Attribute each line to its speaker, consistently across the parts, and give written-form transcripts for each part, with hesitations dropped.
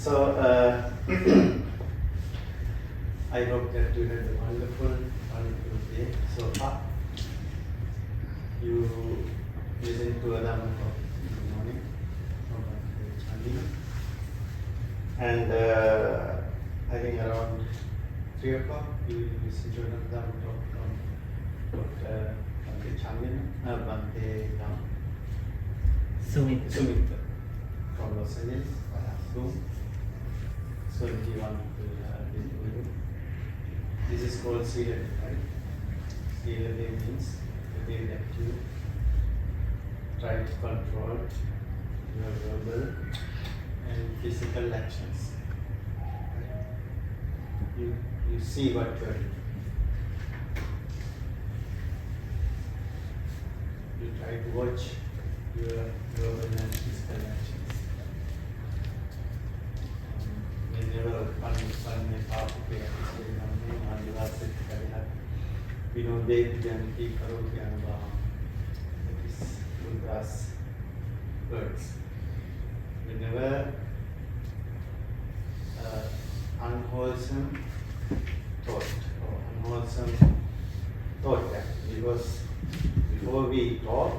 Speaker 1: So, I hope that you had a wonderful day so far. You listened to Adam in the morning from Chandina. And I think around 3 o'clock you listened to Adam talk from Dr. Chandina, Bante Ram. Sumit from Los Angeles via Zoom. So if you want to do it. This is called Sila, right? Sila means the way that you try to control your verbal and physical actions. Right? You see what you're doing. You try to watch your verbal and physical actions. Whenever Vinoded Janti Karoti Anubhavam. That is Buddha's words. Whenever unwholesome thought or unwholesome thought, because before we talk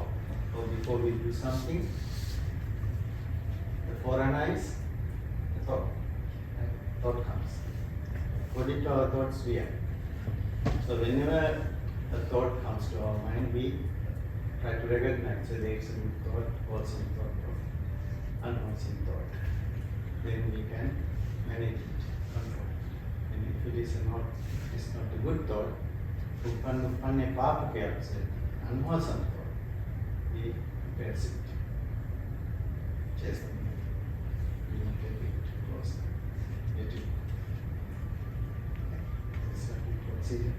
Speaker 1: or before we do something, the foreignize the thought. Thought comes. According to our thoughts, we act. So whenever a thought comes to our mind, we try to recognize whether it's a good thought, wholesome thought, or unwholesome thought. Then we can manage it, control it. And if it is not a good thought, uppanne papakaya, unwholesome thought, we press it, chase them. We don't take it close. Get it. That's what we consider.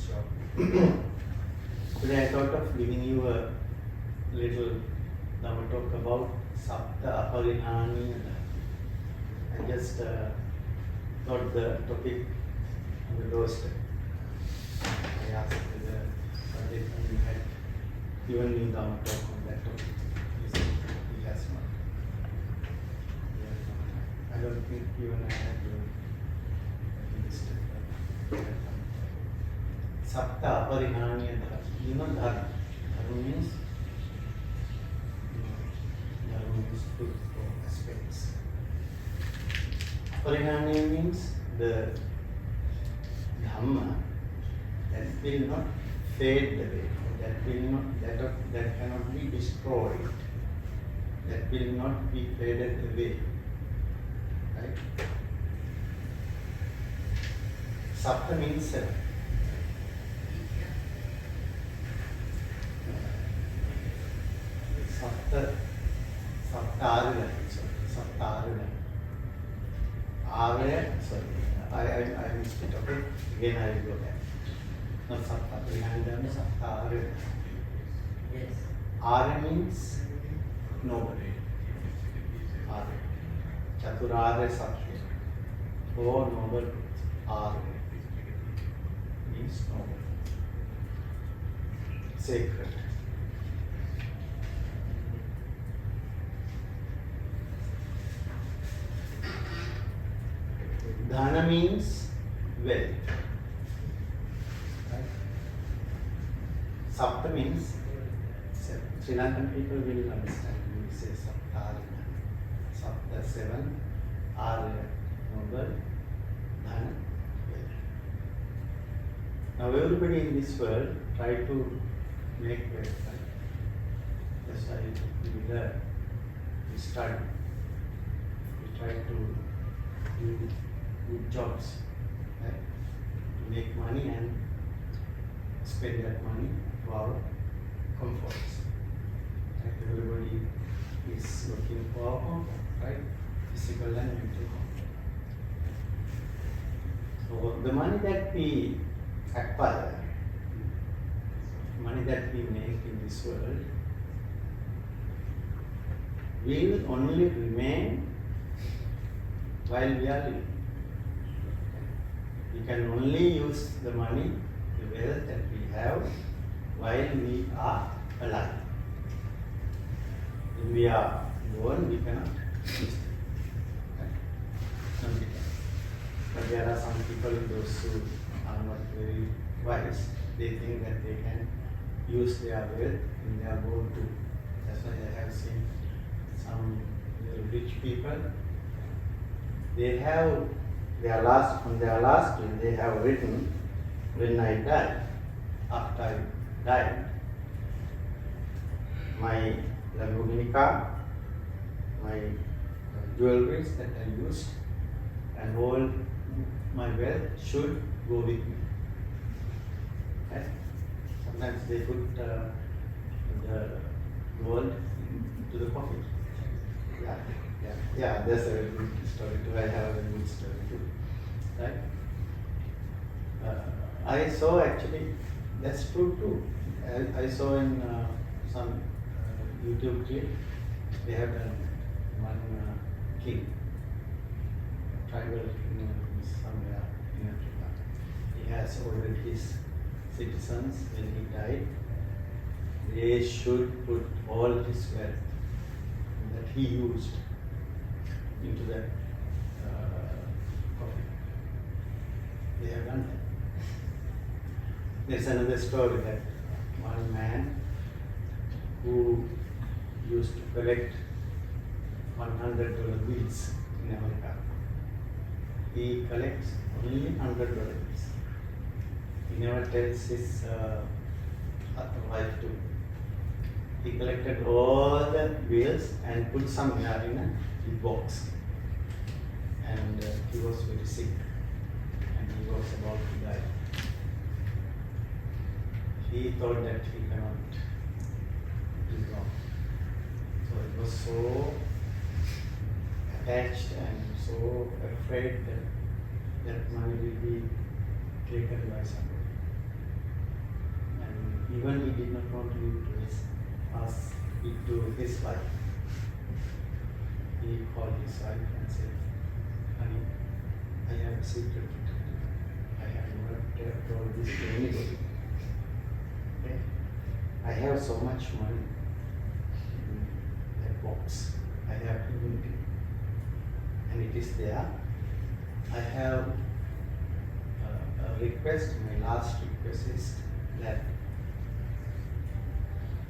Speaker 1: Sure. Today I thought of giving you a little Dhamma talk about Sapta Aparihani. I just thought the topic on the doorstep. I asked whether you had given me Dhamma talk on that topic. He said he has not. I don't think you and I had listed that. Sapta Aparihani and Dharma. You know Dharma. Dharma means truth or aspects. Aparihani means the Dhamma that will not fade away, that cannot be destroyed, that will not be faded away. Right? Sapta means 7. I missed it, okay? Again I will go back. Not Sapta, behind them is Sapta Arya. Yes. Arya means noble. Arya. Chaturarya Satya. Four noble Arya means noble. Sacred. Dhana means wealth. Right? Sapta means 7. Sri Lankan people will understand when we say Sapta. Sapta 7, Arya noble, Dhana wealth. Now everybody in this world try to make wealth. Right? That's why we learn, we study, we try to do good jobs, right? To make money and spend that money for our comforts. Right? Everybody is looking for our comfort, right? Physical and mental comfort. So the money that we acquire, money that we make in this world, will only remain while we are living. We can only use the money, the wealth that we have, while we are alive. When we are born, we cannot Only 10. But there are some people, those who are not very wise, they think that they can use their wealth in their goal too. That's why I have seen some very rich people. They have on their last will, they have written, when I die, after I died, my Lamborghini car, my jewelries that I used, and all my wealth should go with me. Okay? Sometimes they put the gold into the pocket. Yeah, that's a very good story too. I have a very good story too. Right? I saw actually, that's true too. I saw in some YouTube clip, they have done one king, tribal king somewhere in Africa. He has ordered his citizens when he died, they should put all his wealth that he used into that coffin. They have done that. There's another story that one man who used to collect $100 bills in America, he collects only $100 bills. He never tells his wife to. He collected all the bills and put some in a box. And he was very sick and he was about to die. He thought that he cannot do wrong. So he was so attached and so afraid that that money will be taken by somebody. And even he did not want to ask it to his wife. He called his wife and said, "Honey, I have a secret to tell you. I have never told this to anybody. Okay? I have so much money in that box. I have hidden it. And it is there. I have a request. My last request is that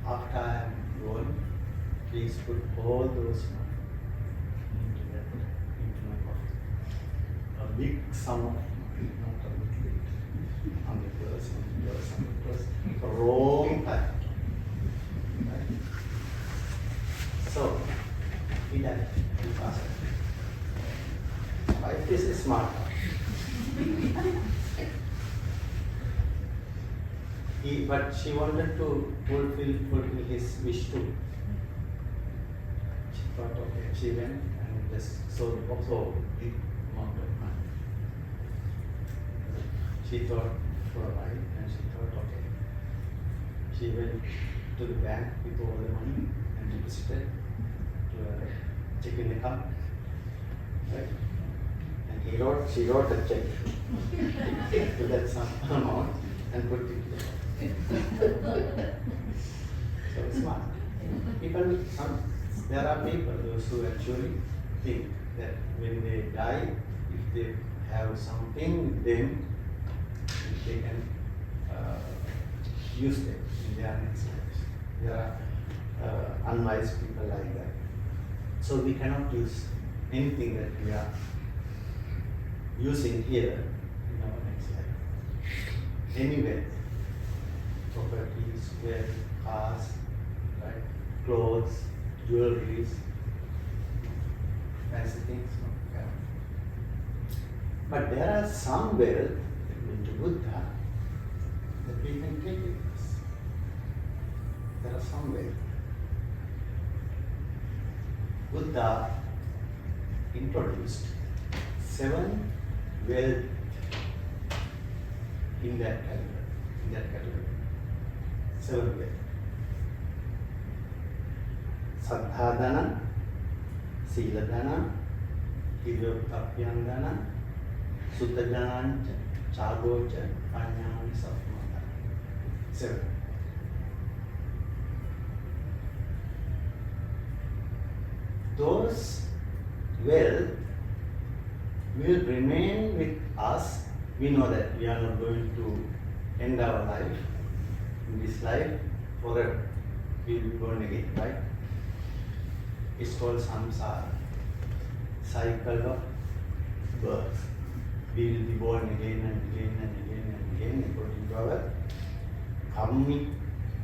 Speaker 1: after I am gone, please put all those money into my pocket. A big sum of money, not a little bit. $100, for a long time. Right? So, he died. He passed away. Wife is smart. But she wanted to fulfill his wish too. She thought, okay, she went and just sold the box, so big amount of money. She thought for a while and she thought, okay. She went to the bank with all the money and deposited to a checking account. Right? And she wrote a check to that some amount and put it there. So smart. There are people those who actually think that when they die, if they have something with them, they can use them in their next lives. There are unwise people like that. So we cannot use anything that we are using here in our next life. Anyway, properties, wealth, cars, right? Clothes, jewelries, fancy things. Okay. But there are some wealth, according to Buddha, that we can take with us. There are some wealth. Buddha introduced 7 wealth in that category. 7 wealth. Saddhadana, Siladana, Hidyottapyandana, Suttajanancha, Chagocha, Panyani Sattmadana. 7. Those wealth will remain with us. We know that we are not going to end our life in this life forever. We will be born again, right? It's called samsara, cycle of birth. We will be born again and again and again and again according to our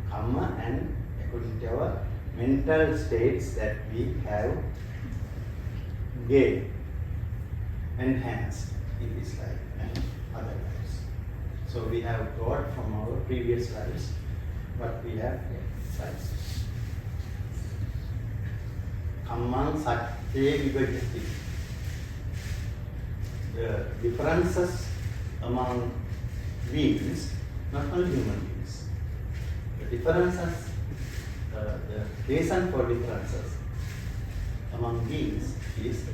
Speaker 1: karma and according to our mental states that we have gained, enhanced in this life and other lives. So we have got from our previous lives what we have lives. Kamman satye vibhajati. The differences among beings, not only human beings, the differences, the reason for differences among beings is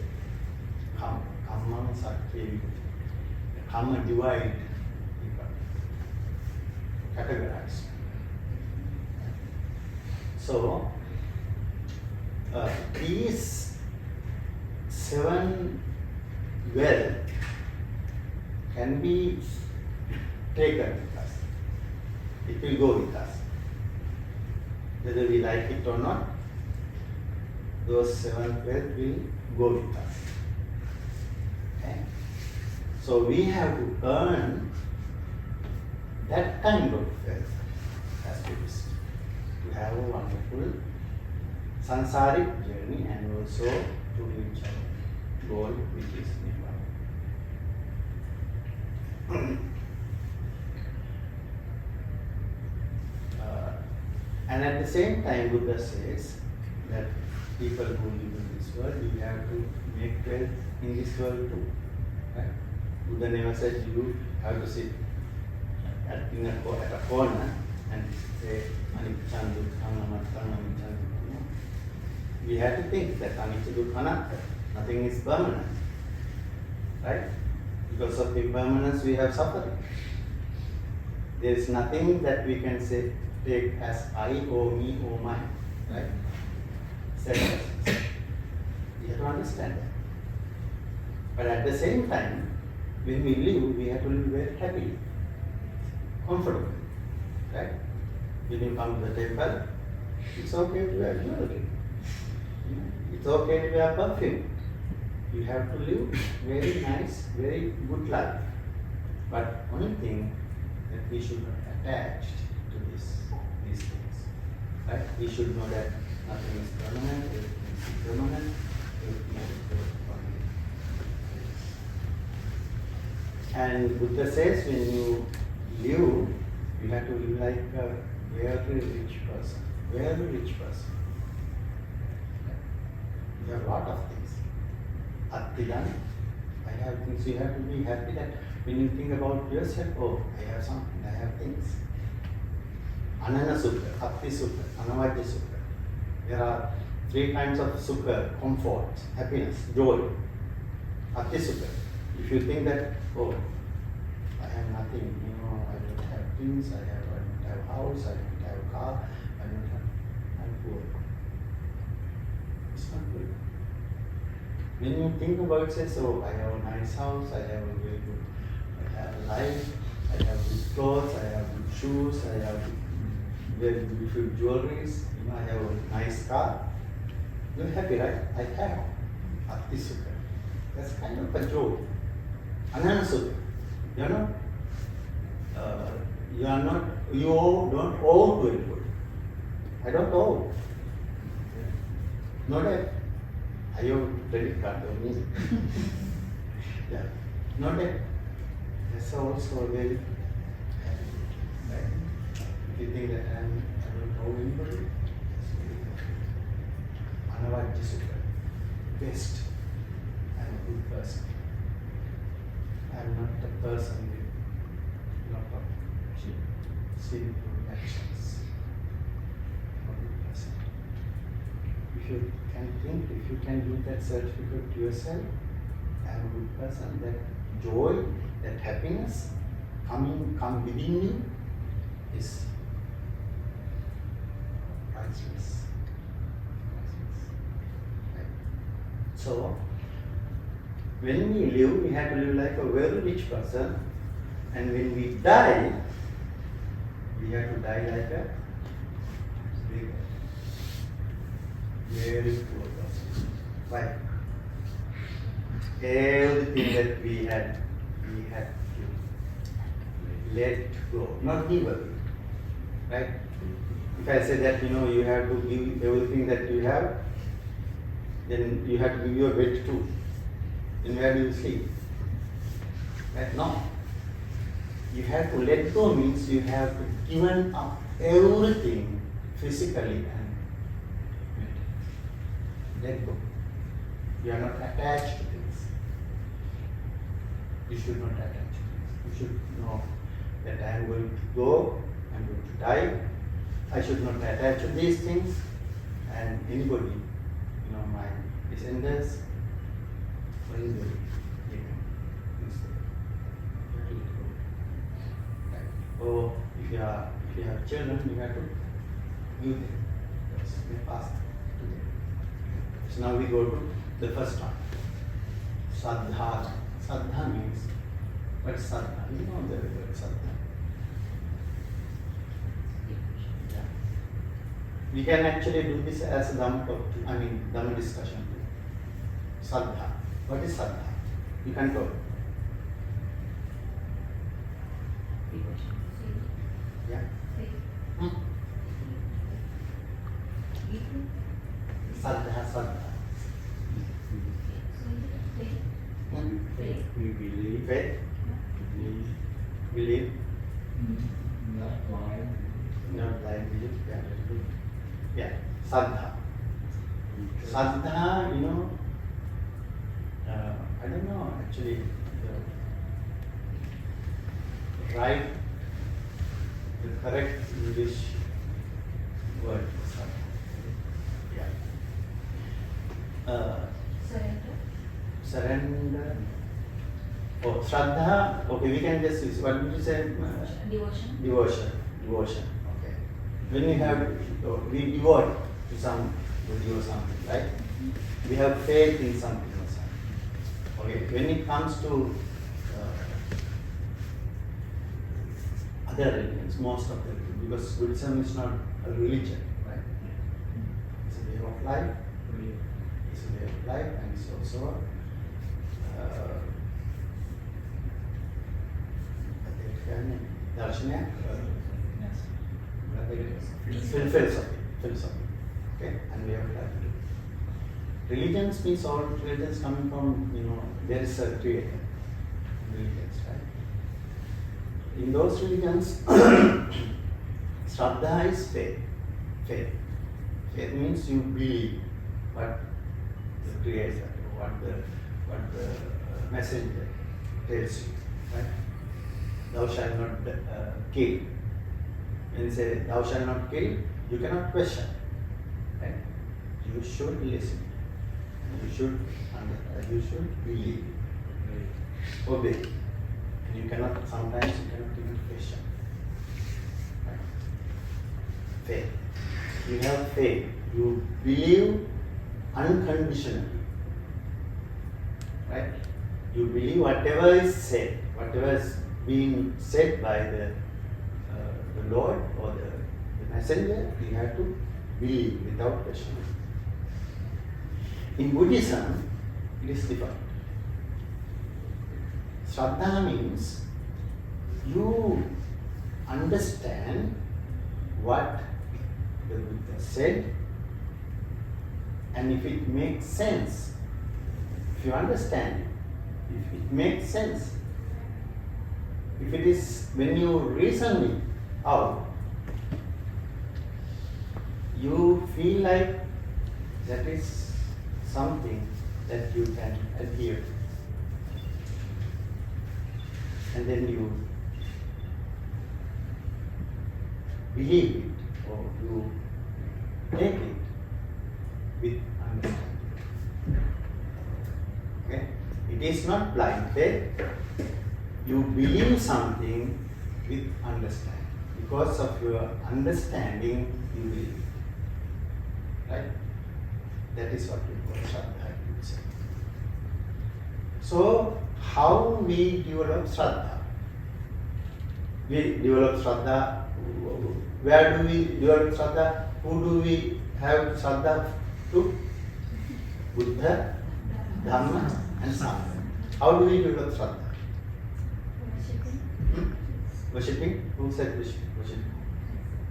Speaker 1: kamman satye vibhajati. Karma divide people, categorize. So, these 7 wealth can be taken with us. It will go with us. Whether we like it or not, those 7 wealth will go with us. Okay? So we have to earn that kind of wealth as Buddhists, to have a wonderful sansaric journey and also to reach our goal, which is Nirvana. And at the same time, Buddha says that people who live in this world, you have to make wealth in this world too. Right? Buddha never said you have to sit at a corner and say, anicca dukkha anatta anicca dukkha. We have to think that anicca dukkha anatta, nothing is permanent. Right? Because of impermanence we have suffering. There is nothing that we can say, take as I or me or mine. Right? Self. We have to understand that. But at the same time, when we live, we have to live very happily, comfortably. Right? When you come to the temple, it's okay to wear jewelry. It's okay to wear perfume. You have to live very nice, very good life. But only thing that we should not attach to these things. Right? We should know that nothing is permanent, everything is impermanent, everything is permanent. And Buddha says when you live, you have to live like a very rich person. Very rich person. You have a lot of things. Attidan, I have things. You have to be happy that when you think about yourself, oh, I have something, I have things. Anana Sukha, Atti Sukha, Anavajya Sukha. There are 3 kinds of Sukha: comfort, happiness, joy. Atti Sukha. If you think that, oh, I have nothing, I don't have things, I don't have a house, I don't have a car, I'm poor. It's not good. When you think about, say, so I have a nice house, I have a very good, I have a life, I have good clothes, I have good shoes, I have very beautiful jewelries, I have a nice car. You're happy, right? I have. Atti Sukha. That's kind of a joy. Anana Sukha. You don't owe to anybody. I don't owe. No debt. I owe credit card on me. Yeah. No debt. That's also very happy. Right? If you think that I don't owe anybody, Anavajya Sukha. Best. I'm a good person. I'm not a person with lot of sinful actions. I'm a good person. If you can think, if you can give that certificate to yourself, I'm a good person, that joy, that happiness come within you is priceless. Right? So, when we live, we have to live like a very rich person, and when we die, we have to die like a very poor person. Why? Everything that we had to let go, not give away. Right? If I say that you have to give everything that you have, then you have to give your bed too. Then where do you sleep? Right? No. You have to let go means you have to given up everything physically and mentally. Let go. You are not attached to things. You should not attach to things. You should know that I am going to go, I am going to die. I should not attach to these things, and anybody, my descendants, or anybody, they can let go. Right? Or if you have children, you have to give them. You pass to them. So now we go to the first one. Saddha. Saddha means, what is saddha? You know the word saddha. Yeah. We can actually do this as a Dhamma discussion. Saddha. What is saddha? You can go. Yeah. Saddha. We believe. Faith. Believe.
Speaker 2: Not blind.
Speaker 1: Not blind belief. Yeah, very good. Yeah. Saddha. Saddha, I don't know actually the correct English word for saddha. Yeah. Surrender. Oh, Shraddha. Okay, we can just use. What did you say?
Speaker 3: Devotion.
Speaker 1: Devotion. Okay. When we devote to somebody or something, right? We have faith in something or something. Okay. When it comes to other religions, most of them, because Buddhism is not a religion, right? It's a way of life. It's a way of life, and it's also Darshanaya? Philosophy. Okay, and we have life too. Religions means all religions coming from, there is a creator. Religions, right? In those religions, Shraddha is faith. Faith means you believe what the creator, what the messenger tells you, right? Thou shalt not kill. When you say thou shalt not kill, you cannot question, right? You should listen. You should believe, obey. And sometimes you cannot even question. Right? Faith. You have faith. You believe unconditionally. Right? You believe whatever is said, whatever is being said by the Lord or the messenger, you have to believe without question. In Buddhism, it is different. Shraddha means you understand what the Buddha said, and if it makes sense, if you understand it, if it makes sense, if it is, when you reason it out, you feel like that is something that you can adhere to. And then you believe it or you take it with understanding. Okay? It is not blind faith. You believe something with understanding. Because of your understanding, you believe. Right? That is what we call Shraddha. So, how we develop Shraddha? We develop Shraddha. Where do we develop Shraddha? Who do we have Shraddha to? Buddha, Dhamma and Sangha. How do we develop Shraddha? Worshipping? Who said worshipping?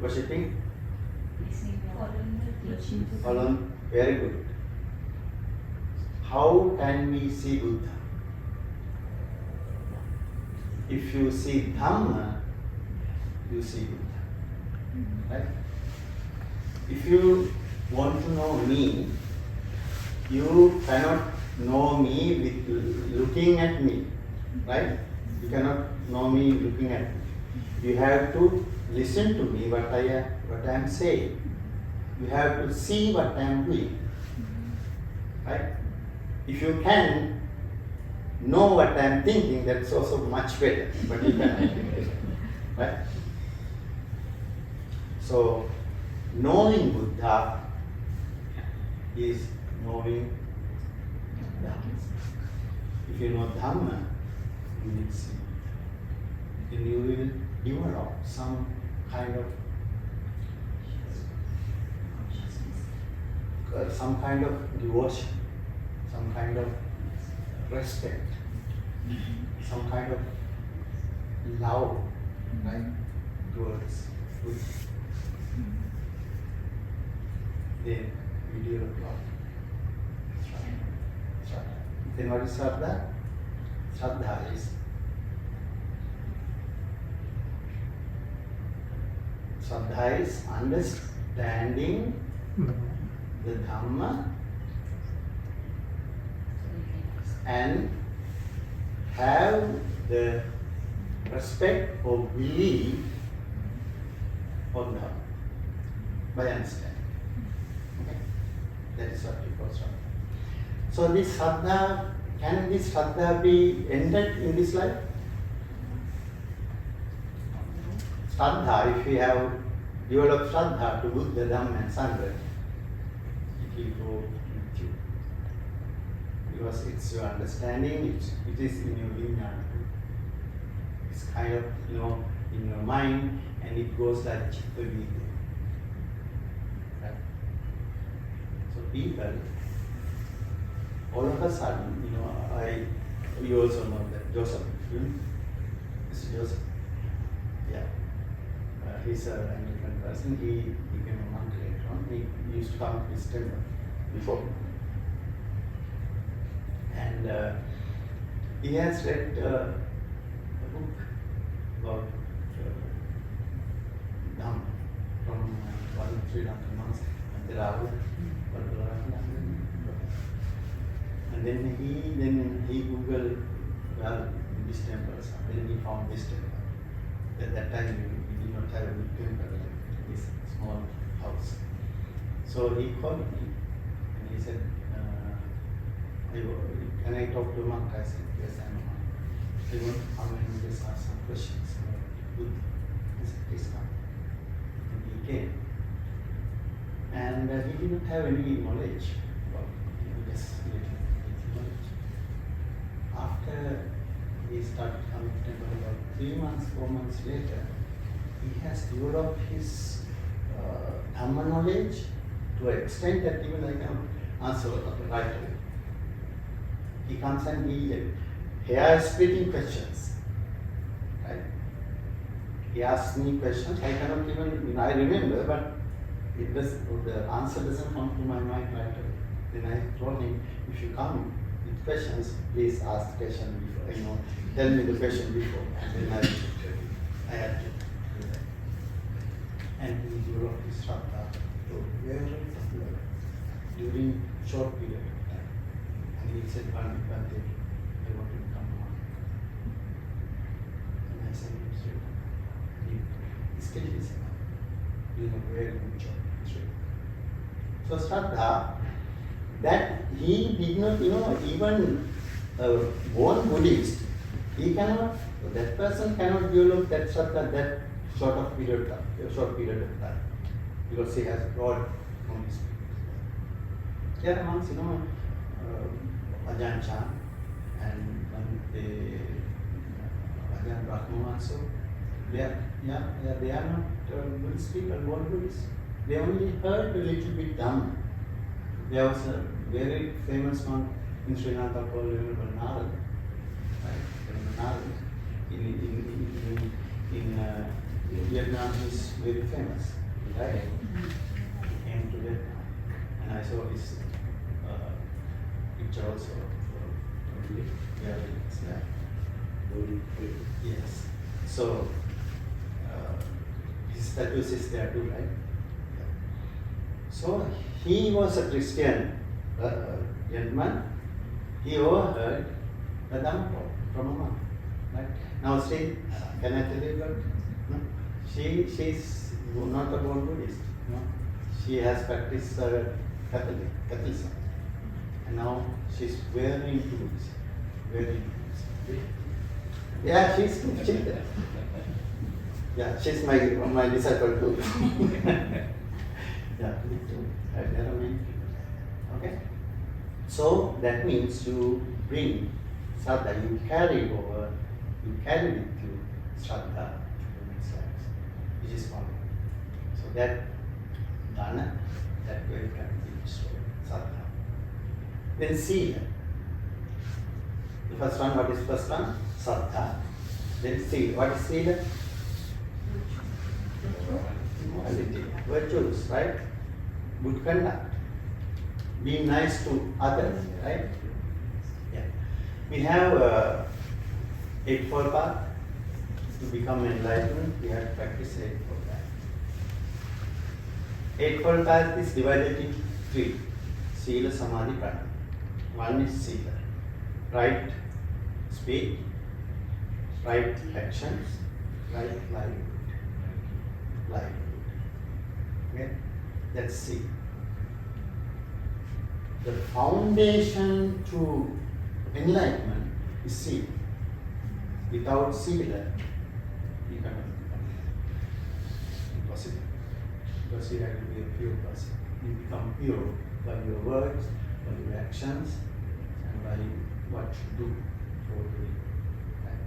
Speaker 1: Worshipping?
Speaker 3: Following the teachings.
Speaker 1: Following. Very good. How can we see Buddha? If you see Dhamma, you see Buddha. Right? If you want to know me, you cannot know me with looking at me. Right? You cannot know me looking at me. You have to listen to me, what I am saying. You have to see what I am doing. Right? If you can know what I am thinking, that's also much better. But you cannot. Right? So, knowing Buddha is knowing Dhamma. If you know Dhamma, you will see. Then you will develop some kind of devotion, some kind of respect, some kind of love, right, towards Buddha. Then we develop love. Then what is Shraddha? Shraddha is understanding the Dhamma and have the respect or belief on Dhamma by understanding. Okay? That is what we call Shraddha. So this Shraddha, can this Shraddha be ended in this life? Shraddha, if we have developed Shraddha to Buddha, Dhamma and Sangha, it will go with you. Because it's your understanding, it is in your vijnana. It's kind of, in your mind, and it goes like Chitta Vidya. Right? So people, all of a sudden, you also know that Joseph, Mr. Joseph, yeah. He's an Anglican person. He became a monk later on. He used to come to his temple before. And he has read a book about Dhamma from one of Sri Lankan monks, Theravada. And then he Googled, Buddhist temples. Then he found this temple. At that time, we did not have a big temple, like this small house. So he called me and he said, can I talk to a monk? I said, yes, I'm a monk. I want to come and just ask some questions about Buddha. He said, please come. And he came. And he didn't have any knowledge about just little knowledge. After he started coming to temple about 3 months, 4 months later, he has developed his Dhamma knowledge to an extent that even I can answer right away. He comes and he hair-splitting questions. Right? He asks me questions, I cannot even, I remember, but the answer doesn't come to my mind right away. Then I told him, if you come with questions, please ask the question before, tell me the question before, and then I will tell you. I had to do that. And he developed his Shraddha to very popular during short period of time. And he said, one day, I want to become a monk. And I said, he still is a monk, doing a very good job. So Shraddha, that he did not, even born Buddhist, that person cannot develop that Shraddha that short period of time, because he has broad knowledge. There are monks, Ajahn Chah and Bhante Ajahn Brahma also. They are not Buddhist people, born Buddhist. They only heard a little bit Dhamma. There was a very famous monk in Sri Lanka called Knowles. Right? In Vietnam, he's very famous. Right? He came to Vietnam, and I saw his picture also. Yeah, yes. So his status is there too, right? Yeah. So he was a Christian gentleman. He overheard the Dhamma talk from a monk. Right? Now see, can I tell you about? No? She's not a born Buddhist. No? She has practiced Catholicism. And now she's very into Buddhism. Very into Buddhism. Yeah, she's there. Yeah, she's my disciple too. Yeah, me too. There are many people. Okay? So that means you bring Shraddha, you carry with you Shraddha to the next life, which is following. So that Dana, that way can be destroyed. Shraddha. Then Sila. The first one, what is first one? Shraddha. Then Sila. What is Sila? Morality. Virtues, right? Good conduct. Being nice to others, right? Yeah. We have Eightfold Path. To become enlightened, we have to practice Eightfold Path. Eightfold Path is divided into three. Sila, Samadhi, Prajna. One is Sila. Right speech, right actions, right livelihood. Okay? That's Sila. The foundation to enlightenment is Sila. Without Sila, you cannot become impossible. Because you have to be a pure person. You become pure by your words, by your actions, and by what you do for doing. Right?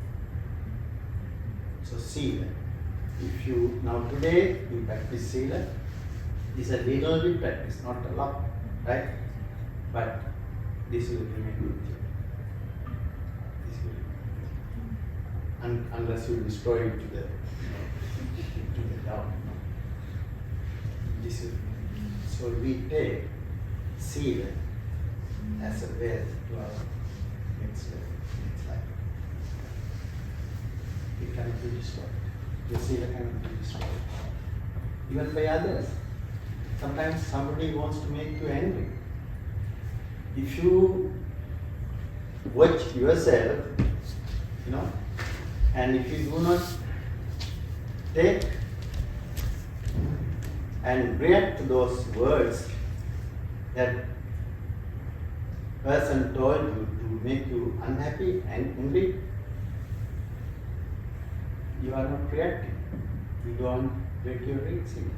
Speaker 1: So Sila. If you now today you practice Sila, it's a little bit practice, not a lot, right? But this will remain with you. This will remain with you. Unless you destroy it to the down. This will remain. So we take Sila as a way to our next life. It cannot be destroyed. Your Sila cannot be destroyed. Even by others. Sometimes somebody wants to make you angry. If you watch yourself, and if you do not take and react to those words that person told you to make you unhappy and angry, you are not reacting. You don't break your reaction,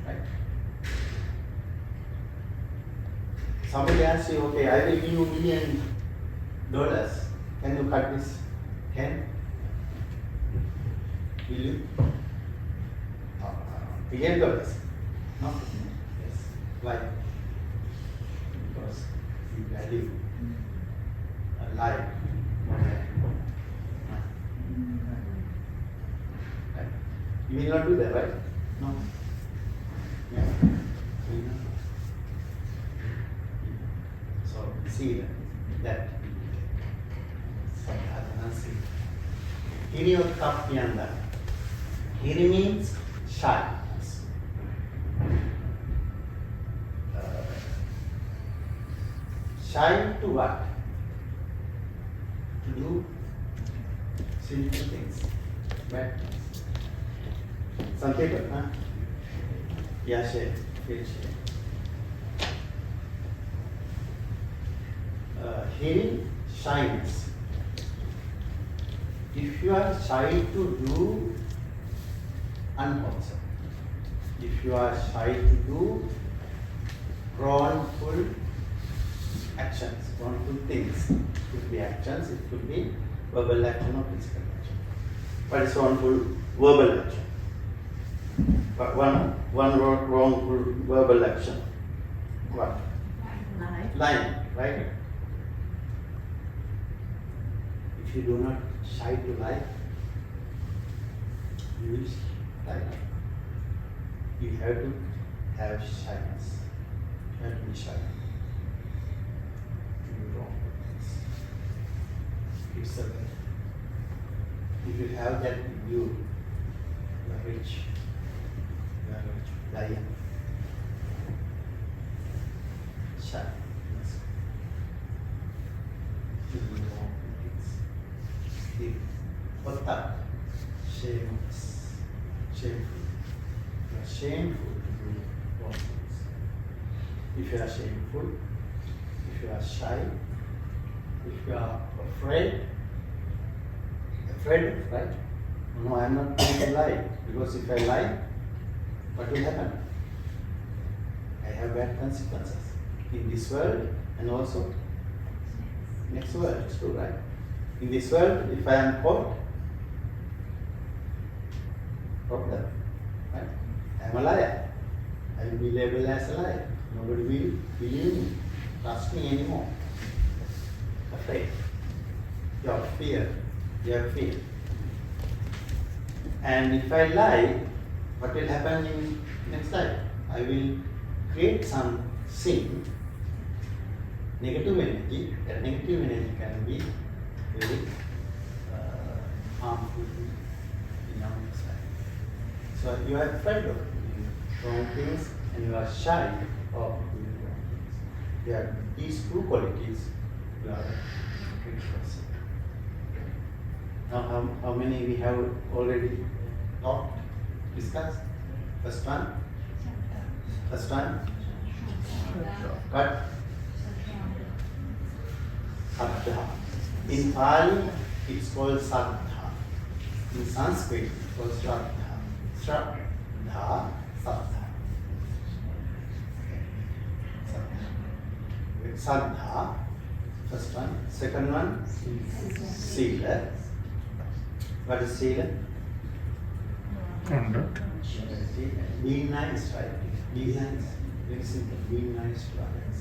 Speaker 1: right? Somebody asks you, okay, I will give you $1 million. Can you cut this? Can? Will you? $1 billion? No? Yes. Why? Because you value a life more than right? You will not do that, right? No? Yeah. So see that. Hiri or Tapyanda. Hiri means shyness. Shy to what? To do sinful things, bad things. Some people, huh? Yeah, share, feel share. Hiri, shyness. If you are shy to do unwholesome, if you are shy to do wrongful actions, wrongful things, could be actions. It could be verbal action or physical action. What is wrongful verbal action? But one wrongful verbal action. What? Lying, right? If you do not shy to lie, you will lie. You have to have shyness. You have to be shy. You do wrong things. It's a way. If you have that in you, you are rich. You are rich. Lion. Shy. Yes. You do wrong things. What's that? Shameless. Shameful. You are shameful to do wrong things. If you are shameful, if you are shy, if you are afraid, right? No, I am not going to lie, because if I lie, what will happen? I have bad consequences in this world and also next world. It's true, right? In this world, if I am caught, problem, right? I am a liar. I will be labeled as a liar. Nobody will believe me, trust me anymore. Afraid. You have fear. You have fear. And if I lie, what will happen in next life? I will create some sin, negative energy. That negative energy can be very harmful in our next life. So you are afraid of doing wrong things and you are shy of doing wrong things. You have these two qualities, you are a good person. Now, how many we have already talked, discussed? First one? First one? What? Saddha. In Pali, it's called Saddha. In Sanskrit, it's called Shraddha. Shraddha, Saddha. Saddha, first one. Second one, Sila. What is Sila?
Speaker 4: Conduct.
Speaker 1: Being nice, right? Being nice. Very simple. Being nice to others.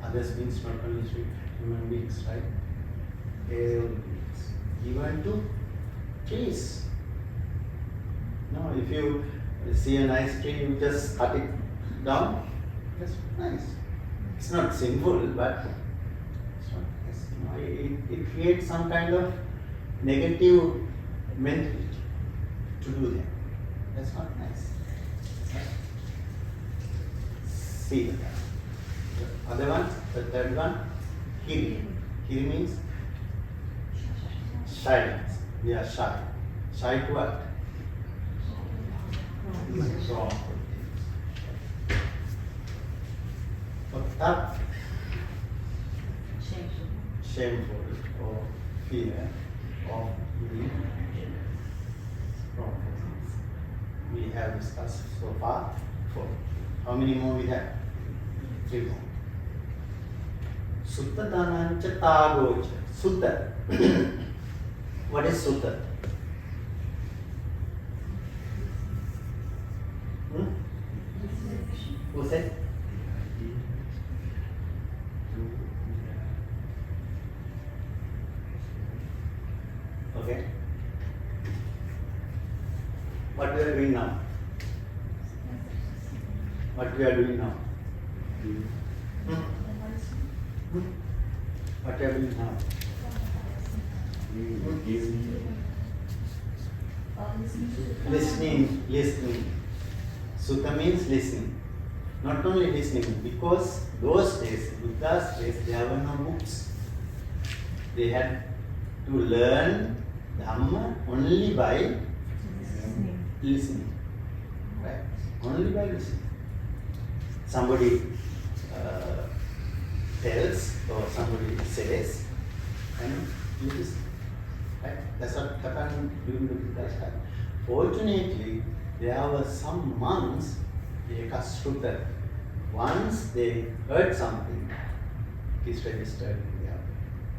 Speaker 1: Others means not only human beings, right? All beings. Even to trees. No, if you see a nice tree, you just cut it down. That's nice. It's not sinful, but it's not nice. It creates some kind of negative mentality to do that. That's not nice. See the other one, the third one, Hiri. Hiri means shyness. We are shy. Shy to what? Wrong things. But that shameful or fear of doing wrong things. We have discussed so far 4. How many more we have? 3 more. Sutta dhanancha tagocha. Sutta. What is sutta? Who said? Okay. What we are doing now? What we are doing now? What we are doing now? Listening. Sutta means listening. Not only listening, because those days, Buddha's days, there were no books. They had to learn Dhamma only by listening. Right? Only by listening. Somebody tells or somebody says, and you listen. Right? That's what happened during the Buddha's time. Fortunately, there were some monks, Ekasruta. Once they heard something, it is registered in their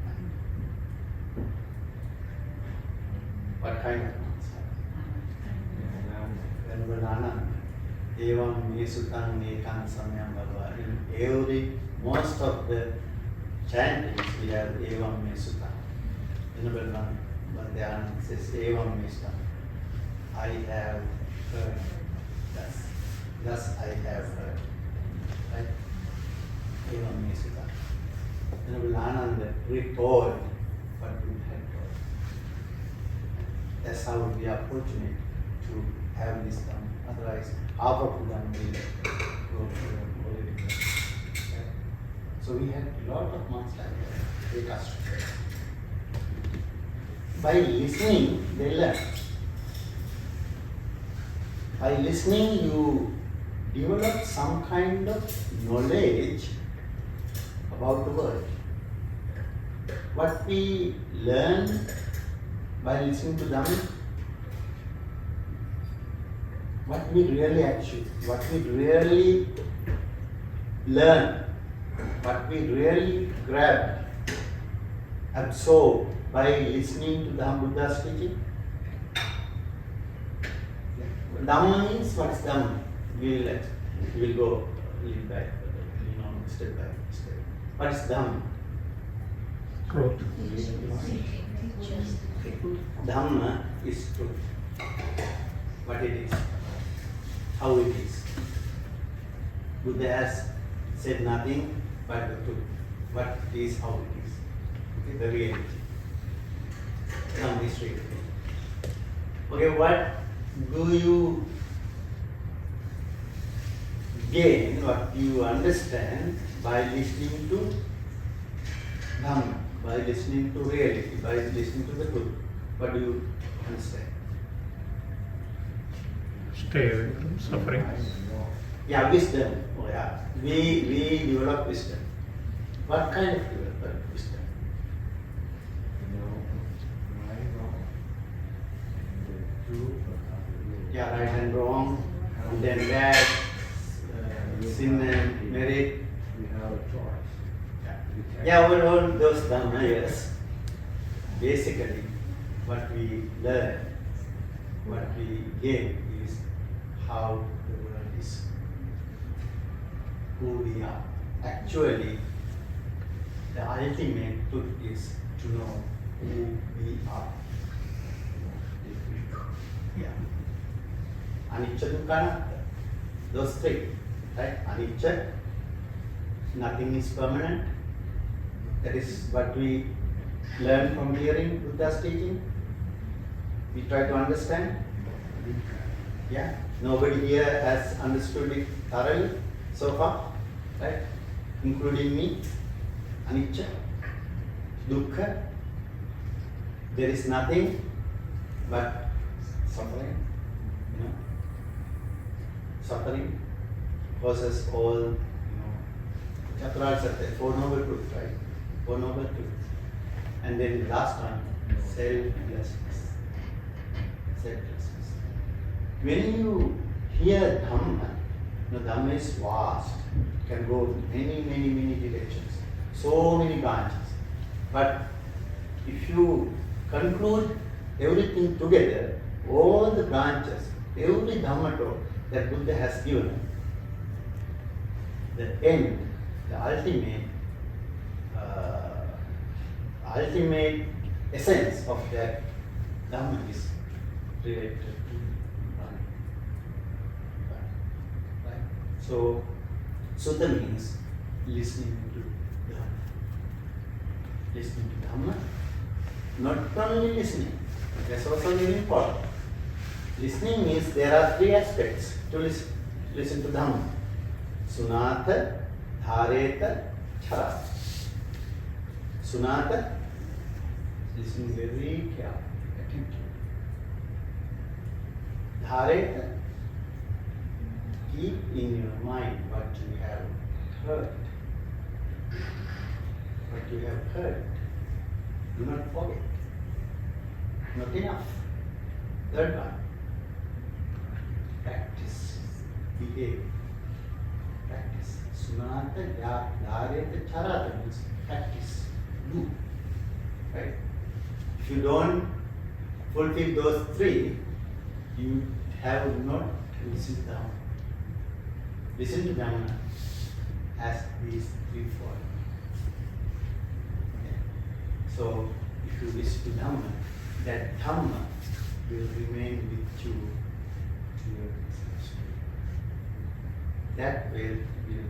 Speaker 1: mind. What kind of monks? Venerable Anand. Evam me sutang ekam samyam bhava. In most of the chantings we have evam me sutang. Venerable Anand says evam me sutang. I have heard. Thus I have heard. Right? Evam me sutang. Venerable Anand retold what we had told. That's how we are fortunate to have this Dhamma. Otherwise, half of the Dhamma will go to the political. Okay? So we had a lot of monks like that. Take us. By listening, they learn. By listening, you develop some kind of knowledge about the world. What we learn by listening to Dhamma, what we really achieve, what we really learn, what we really grab, absorb by listening to Dhamma Buddha's teaching. Dhamma means what is Dhamma? We will go little by step by step. What is Dhamma?
Speaker 4: Truth.
Speaker 1: Dhamma is truth. What it is, how it is. Buddha has said nothing but the truth. What it is, how it is. Okay, the reality. Dhamma is reality. Okay, what do you gain, what do you understand by listening to Dhamma, by listening to reality, by listening to the truth? What do you understand?
Speaker 4: Stay away from suffering.
Speaker 1: Yeah, wisdom. Oh yeah. We develop wisdom. What kind of wisdom? Yeah, right and wrong, and then bad, sin and merit.
Speaker 2: We have a choice.
Speaker 1: Yeah, all those Dhamma, yes. Basically, what we learn, what we gain is how the world is, who we are. Actually, the ultimate truth is to know who we are. Yeah. Anicca, dukkha, anatta. Those three, right? Anicca, nothing is permanent. That is what we learn from hearing Buddha's teaching. We try to understand. Yeah. Nobody here has understood it thoroughly so far, right? Including me. Anicca, dukkha. There is nothing but suffering. You know, suffering causes all, Chaturanga Satya, Four Noble Truths, right? Four Noble Truths. And then the last one, selflessness. Selflessness. When you hear Dhamma, Dhamma is vast. It can go many directions. So many branches. But if you conclude everything together, all the branches, every Dhamma talk that Buddha has given, the end, the ultimate essence of that Dhamma is related to Dhamma. Right? So, Sutta means listening to Dhamma. Listening to Dhamma, not only listening, that's also very important. Listening means there are three aspects to listen to Dhamma. Sunata, Dhareta, Charata. Sunata, listen very carefully, attentively. Dhareta, keep in your mind what you have heard. What you have heard. Do not forget. Not enough. Third one, practice, behave. Practice. Sunata, Dhareta, Charata means practice. Do. Right? If you don't fulfill those three, you have not to sit down. Listen to Dhamma as these three forms. Okay. So, if you listen to Dhamma, that Dhamma will remain with you to your existence. That will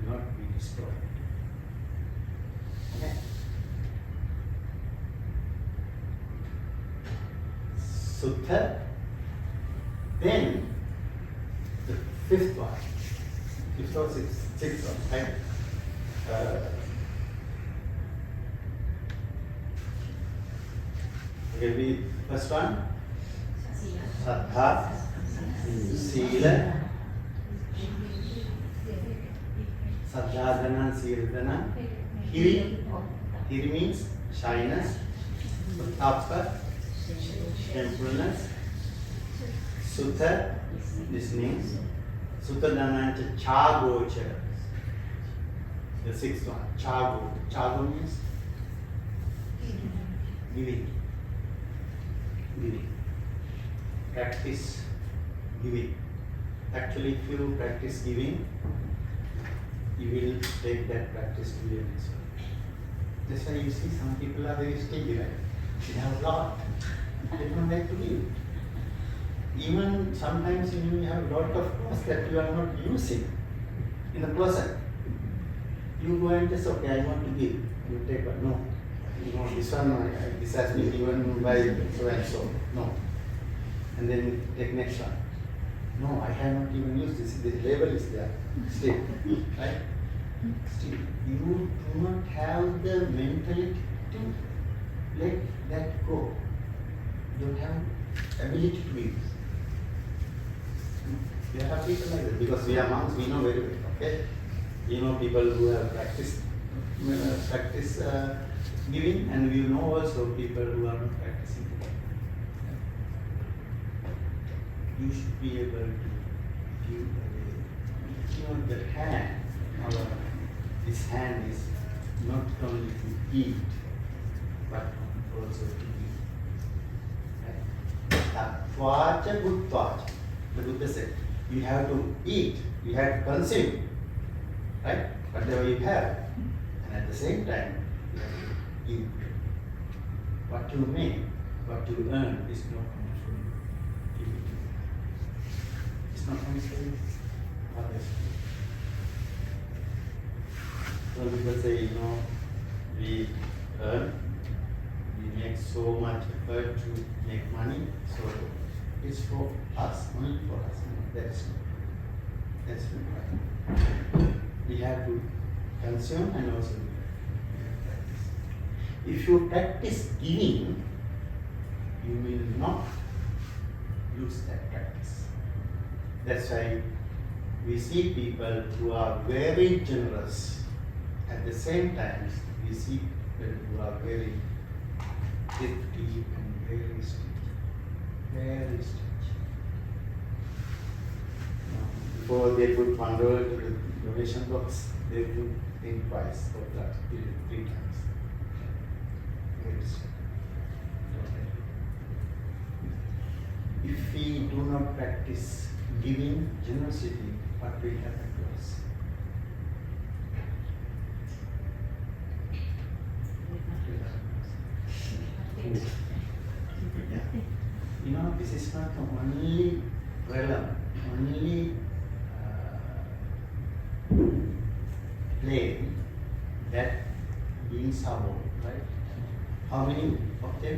Speaker 1: not be destroyed. Okay. Sutta. Then the fifth one. Fifth or sixth one, right? Okay, we first one. Saddha, Sila, Saddhadana, Siladana, Hiri. Hiri means shyness, Uttapa, shamefulness, Sutta, listening, Suttadana, Chagocha, the sixth one, Chago. Chago means giving. Giving. Practice giving. Actually, if you practice giving, you will take that practice to your next one. That's why you see some people are very stingy, right? They have a lot. They don't like to give. Even sometimes you have a lot of clothes that you are not using in the closet. You go and just, okay, I want to give. You take one. No. This one, this has been given by so and so. No. And then take next one. No, I have not even used this. The label is there. Still. Right? Still. You do not have the mentality to let that go. You don't have ability to give. There are people like that because we are monks, we know very well. Okay? We know people who have practiced giving, and we know also people who are not practicing. You should be able to give away. The hand, this hand is not only to eat, but also to give. Right? Tattvacha buddhvacha. The Buddha said, you have to eat, you have to consume, right? Whatever you have. And at the same time, you have to give. What you make, what you earn is not coming from giving. It's not coming from others. Some people say, we earn, we make so much effort to make money, so it's for us, only for us. That's not right. We have to consume and also practice. If you practice giving, you will not lose that practice. That's why we see people who are very generous. At the same time, we see people who are very thrifty and very stingy. Very stingy. Before they put $1 to the donation box, they would think twice or that, three times. Very stingy. If we do not practice giving generosity, what will happen to us? Yeah. This is not the only realm, only plane that beings are born, right? How many of them?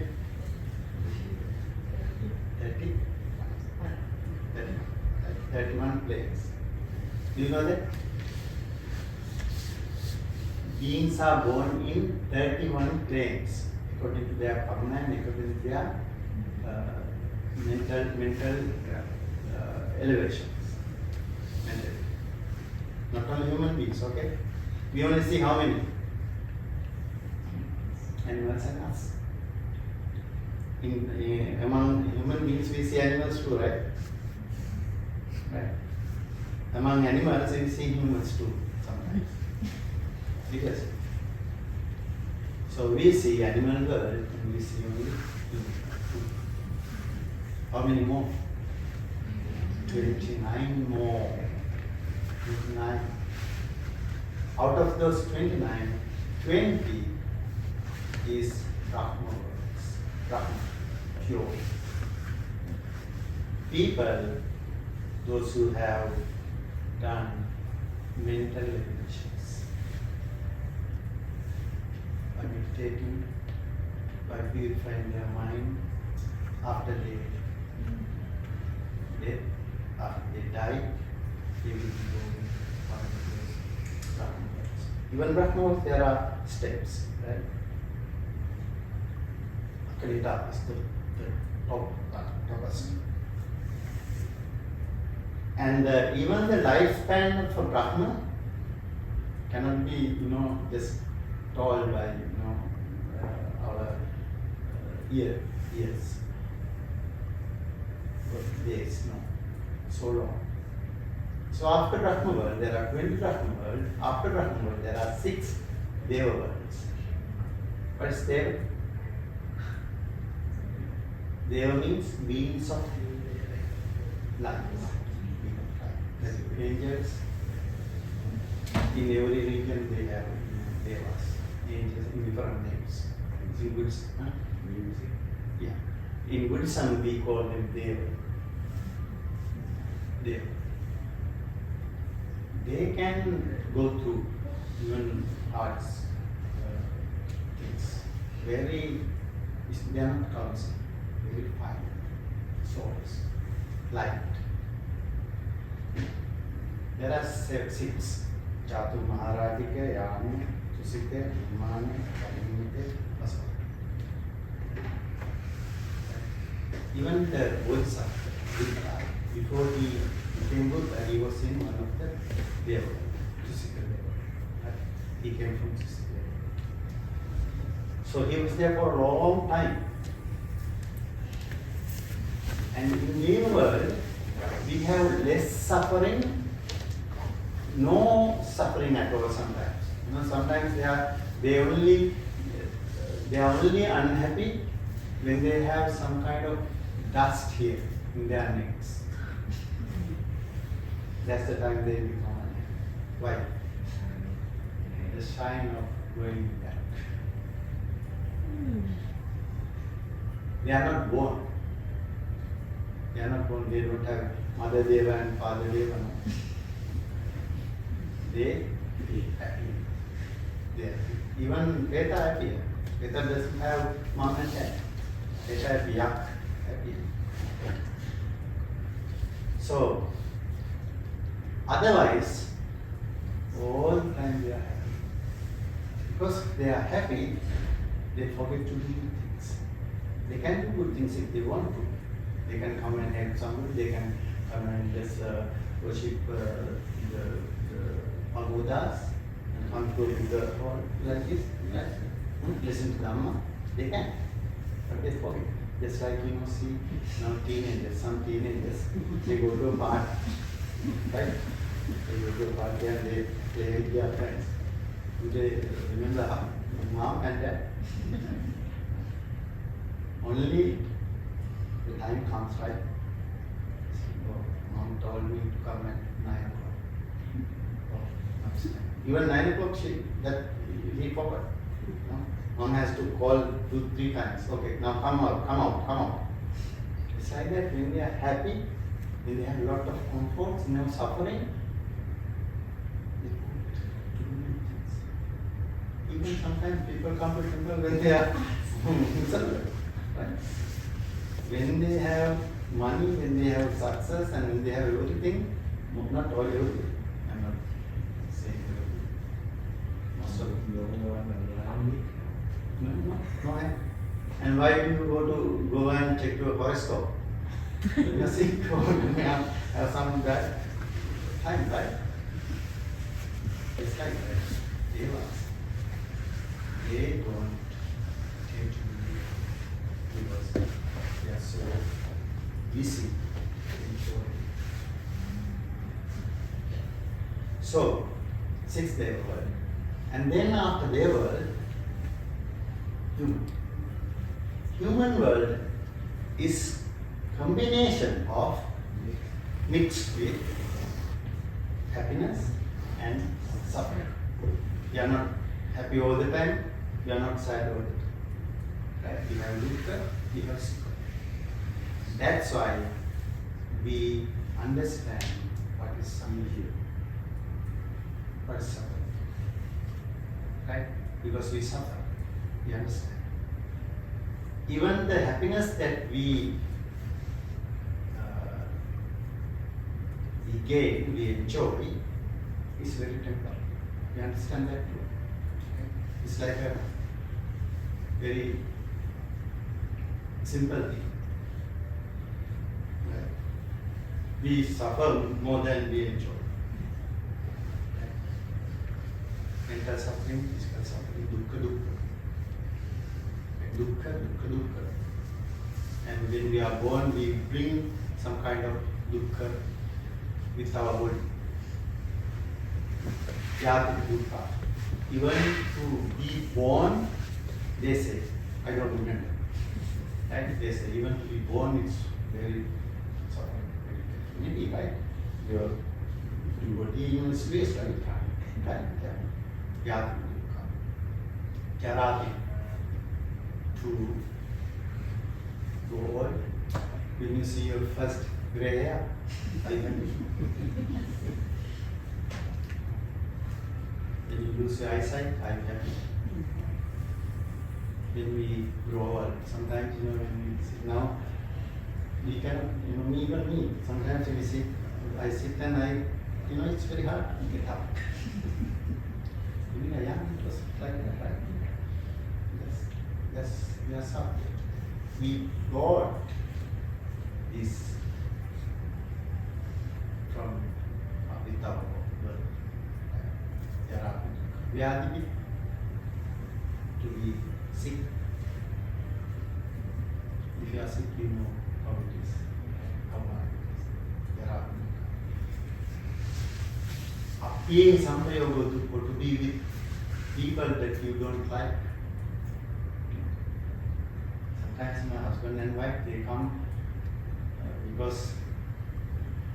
Speaker 1: 31 planes. Do you know that? Beings are born in 31 planes according to their karma and according to their mental elevations. Not only human beings, okay? We only see how many? Animals and us. Among human beings, we see animals too, right? Right. Among animals, we see humans too sometimes. Because so we see animal world and we see only human. How many more? 29 more. 29. Out of those 29, 20 is Brahma words. Brahma, pure. People, those who have done mental eliminations, by meditating, by purifying their mind, after they die, they will be going one of those Brahma worlds. Even Brahma worlds, there are steps, right? Akalita is the topest. And even the lifespan for Brahma cannot be, just told by, our years. Days, no. So long. So after Brahma world, there are 20 Brahma worlds. After Brahma world, there are 6 Deva worlds. What is Deva? Deva means beings of light. Angels. In every region they have Devas, angels in different names. In Buddhism, yeah. In Buddhism we call them Deva. They can go through even hard things. They are not clumsy, very fine souls, light. There are 6. Chatu Maharadika, Yami, Tusite, Mane, Kalimite, Asva. Even the Buddha, before he became Buddha, he was in one of the Deva, Tusita Deva. He came from Tusita Deva. So he was there for a long time. And in the world, we have less suffering, no suffering at all sometimes. Sometimes they are only unhappy when they have some kind of dust here in their necks. That's the time they become unhappy. Why? The shine of going back. They are not born. They don't have Mother Deva and Father Deva. No. They happy. Even Beta happy. Beta doesn't have mom and dad. Beta happy, happy. So, otherwise, all the time they are happy. Because they are happy, they forget to do good things. They can do good things if they want to. They can come and help somebody, they can come and just worship the pagodas and come to the hall like this, listen to Dhamma. They can, but they forget. Just like see now teenagers, some teenagers, they go to a party, right? They go to a party and they play with their friends. Do they remember mom and dad? Only the time comes, right? So, mom told me to come at 9 o'clock. Even 9 o'clock, he forgot. No? Mom has to call 2-3 times. Okay, now come out. It's like that when they are happy, when they have a lot of comforts, no suffering, they do many things. Even sometimes people come to temple when they are miserable, right? When they have money, when they have success, and when they have everything, not all everything. I'm not saying everything. Most of it. No. And why do you go and check your horoscope? When you're sick or you have some bad time, right? It's like that. They don't tend to believe because they are so busy enjoying. So, 6 Deva world. And then after Deva world, human. Human world is combination of mixed with happiness and suffering. You are not happy all the time, you are not sad all the time. Right? You have dukkha, you have sukha. That's why we understand what is samyaya, what is suffering. Right? Because we suffer, we understand. Even the happiness that we gain, we enjoy, is very temporary. You understand that too? Okay? It's like a very simple thing. Right? We suffer more than we enjoy. Right? Mental suffering, physical suffering, dukkha, dukkha. Dukkha, dukkha, dukkha. And when we are born, we bring some kind of dukkha with our body. Yati dukkha. Even to be born, they say, I don't remember. Right? They say, even to be born, it's very sort of very maybe, right? Your body in space, right? Right? Yati dukkha. Charati. To go on. When you see your first gray hair, when you lose your eyesight, I'm happy. When we grow old, sometimes when we sit now, we cannot, even me, sometimes when we sit, I sit and it's very hard to get up. When we are young, it was like that, right? Yes, we are suffering. We got this from with our birth. We are the to be sick. If you are sick, you know how it is, how hard it is. Being somewhere to be with people that you don't like. Sometimes my husband and wife, they come because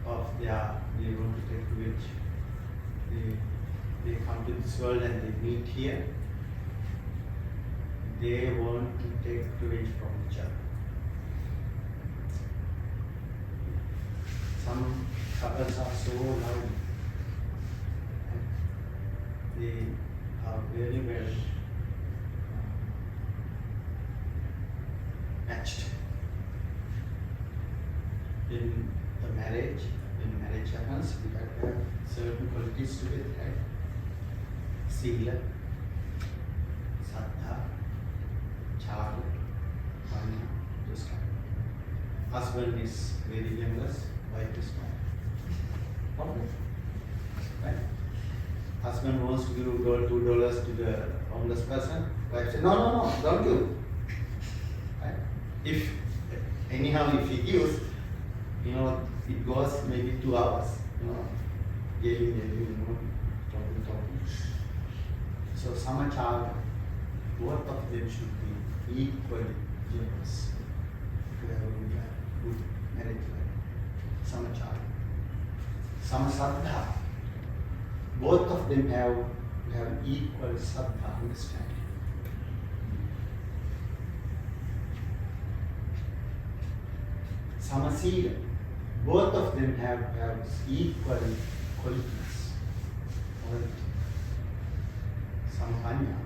Speaker 1: of they want to take revenge. They come to this world and they meet here. They want to take revenge from each other. Some couples are so loud. They are very well matched. In the marriage, when marriage happens, we have to have certain qualities to it, right? Sila, Saddha, Clara, Manya, this kind. Husband is very generous, wife is not. Okay. Right? Husband wants to give $2 to the homeless person, wife says, no, don't give. Right? If he gives, it goes maybe 2 hours, talking. So samachara, both of them should be equally generous to have a good marriage life. Samachara. Samasaddha, both of them have equal saddha, understanding. Samasila, both of them have equal qualities. Sampanya,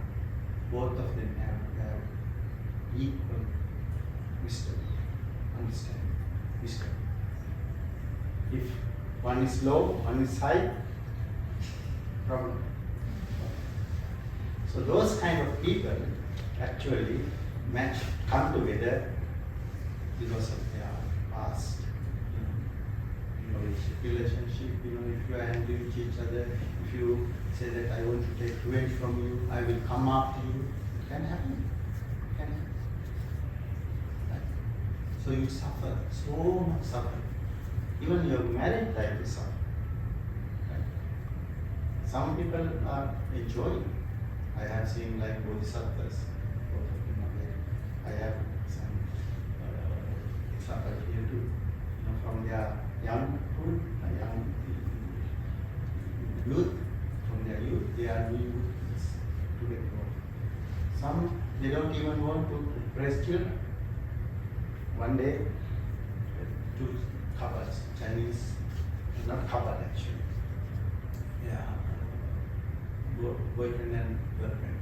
Speaker 1: both of them have equal wisdom, understanding, wisdom. If one is low, one is high, problem. So those kind of people actually come together because of their past relationship. If you are angry with each other, if you say that I want to take revenge from you, I will come after you, it can happen. It can happen. Right? So you suffer, so much suffering. Even your married life is suffering. Right? Some people are enjoying. I have seen like bodhisattvas, both of them are married. I have some example here too. want to raise children. One day, two couples, Chinese, not couple actually, yeah, boyfriend and girlfriend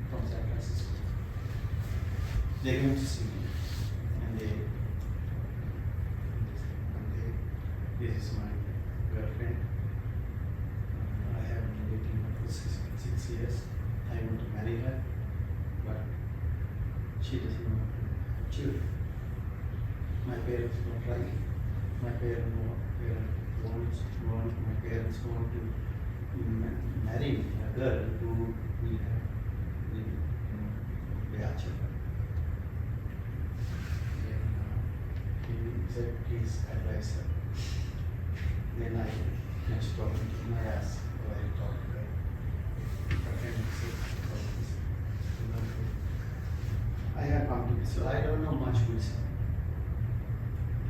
Speaker 1: from San Francisco. They came to see me, and one day, this is my girlfriend. I have been dating her for 6 years. I want to marry her, but she doesn't want to have children. My parents don't like it. My parents want to marry a girl who will bear children. Then he said, please advise her. Then I next talking to him, I asked, why are you talking to her? What can you say about this? I have come to this world. I don't know much Buddhism.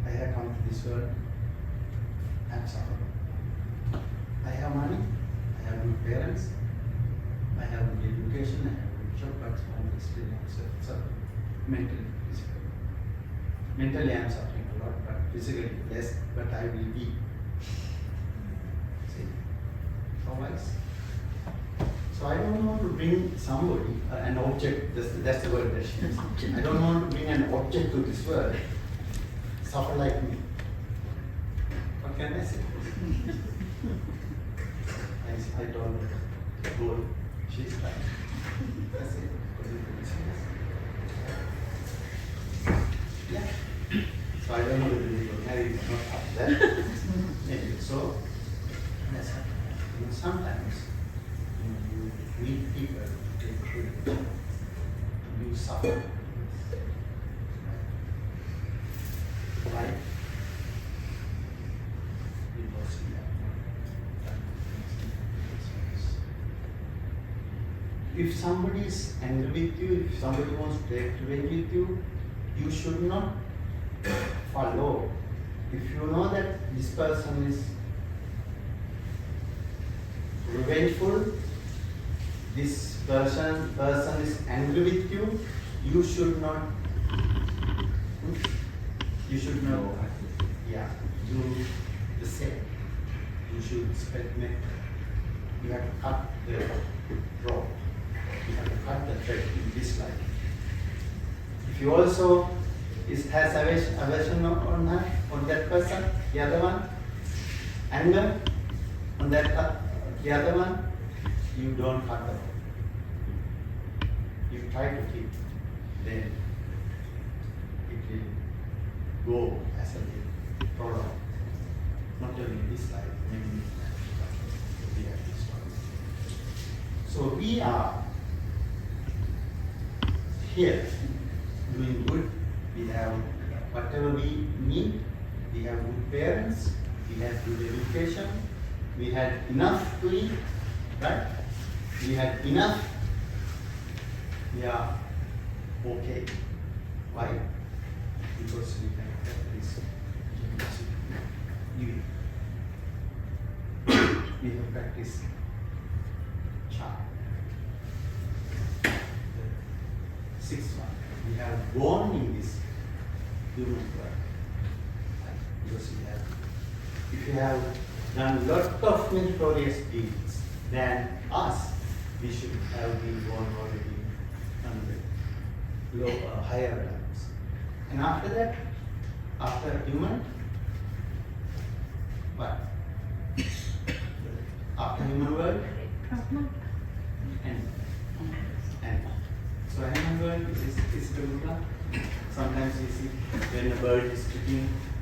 Speaker 1: I have come to this world. I'm suffering. I have money. I have good parents. I have good education. I have good job, but I'm still suffering. Mentally, physically. Mentally, I'm suffering a lot, but physically less. But I will be. See, how wise. So I don't want to bring somebody, an object. That's the word that she used. I don't want to bring an object to this world. Suffer like me. What can I say? I told her, go, she's fine. That's it. Yeah. So I don't know whether we got married or not after that. Maybe. So, that's happening. Sometimes you meet people, they treat you suffer. Why? Because we have not done things. If somebody is angry with you, if somebody wants to take revenge with you, you should not follow. If you know that this person is revengeful, this person is angry with you, you should not. You should know, yeah, do the same. You should spread net. You have to cut the rope. You have to cut the thread in this line. If you also has aversion on her, on that person, the other one, anger on that the other one, you don't cut the rope. You try to keep, then it will go as a product, not only in this life, maybe in this life, but we have this one. So we are here doing good. We have whatever we need. We have good parents. We have good education. We had enough to eat, right? We had enough. We are okay. Why? Because we have practiced giving. We have practiced charm. The sixth one. We have born in this human world. Because we have, if you have done lot of meritorious deeds than us, we should have been born already on the higher levels. And after that, after human, what? After human world, and so animal world is the Buddha. Sometimes you see when a bird is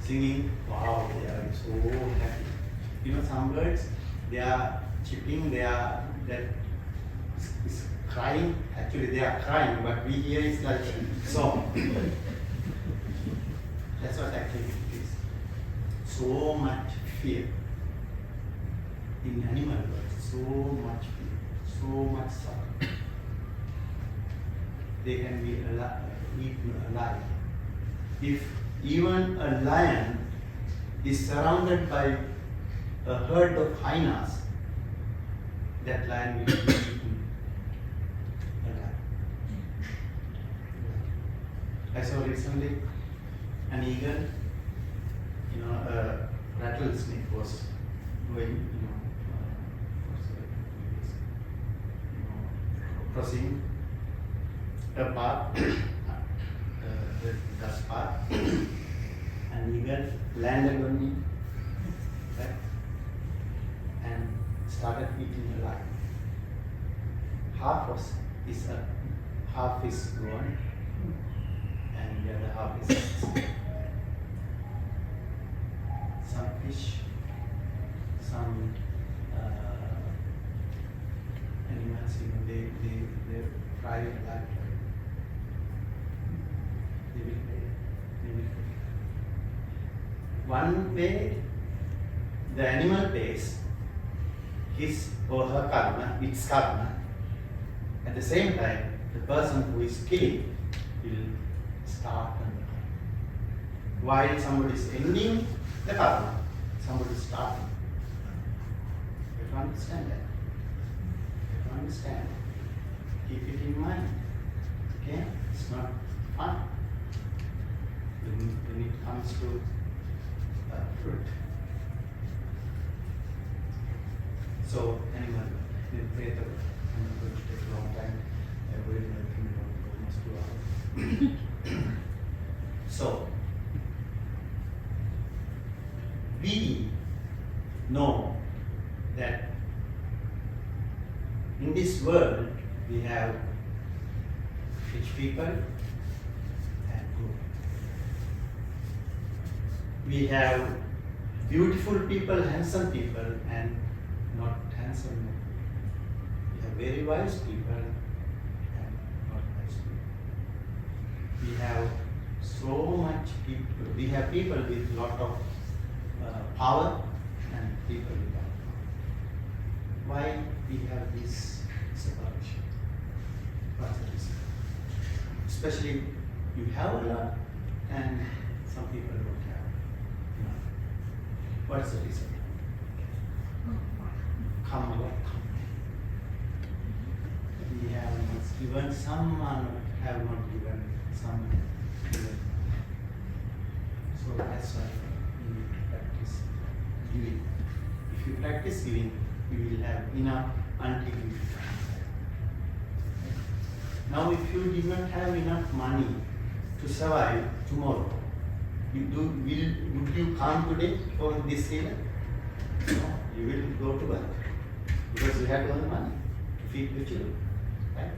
Speaker 1: singing, wow, they are so happy. You know, some birds, they are chirping, that is crying. Actually, they are crying, but we hear is like song. That's what actually it is. So much fear in animal world. So much fear, so much suffering. They can be eaten alive. If even a lion is surrounded by a herd of hyenas, that lion will be eaten alive. I saw recently an eagle, a rattlesnake was going, crossing a path, the dust path, and eagle landed on me, right, and started eating alive. Half is gone, and the other half is some fish, some animals, they fry it alive. They will pay. One way the animal pays his or her karma, its karma. At the same time, the person who is killing will start on the karma. While somebody is ending the karma, somebody is starting. You have to understand that. You have to understand. Keep it in mind. Okay? It's not fun. When it comes to fruit. So, anyway, we'll pray the I'm not going to take a long time. I will almost 2 hours. So, we know that in this world we have rich people and poor. We have beautiful people, handsome people, and not handsome people. We have very wise people and not wise people. We have so much people. We have people with lot of power and people without power. Why we have this separation? What's the reason? Especially you have a lot and some people don't have enough. What's the reason? Come what come. We have not given, someone have not given, some given. So that's why we need to practice giving. If you practice giving, you will have enough until you Now if you did not have enough money to survive tomorrow, would you come today for this Sila? No, you will go to work because you have to earn money to feed the children, right?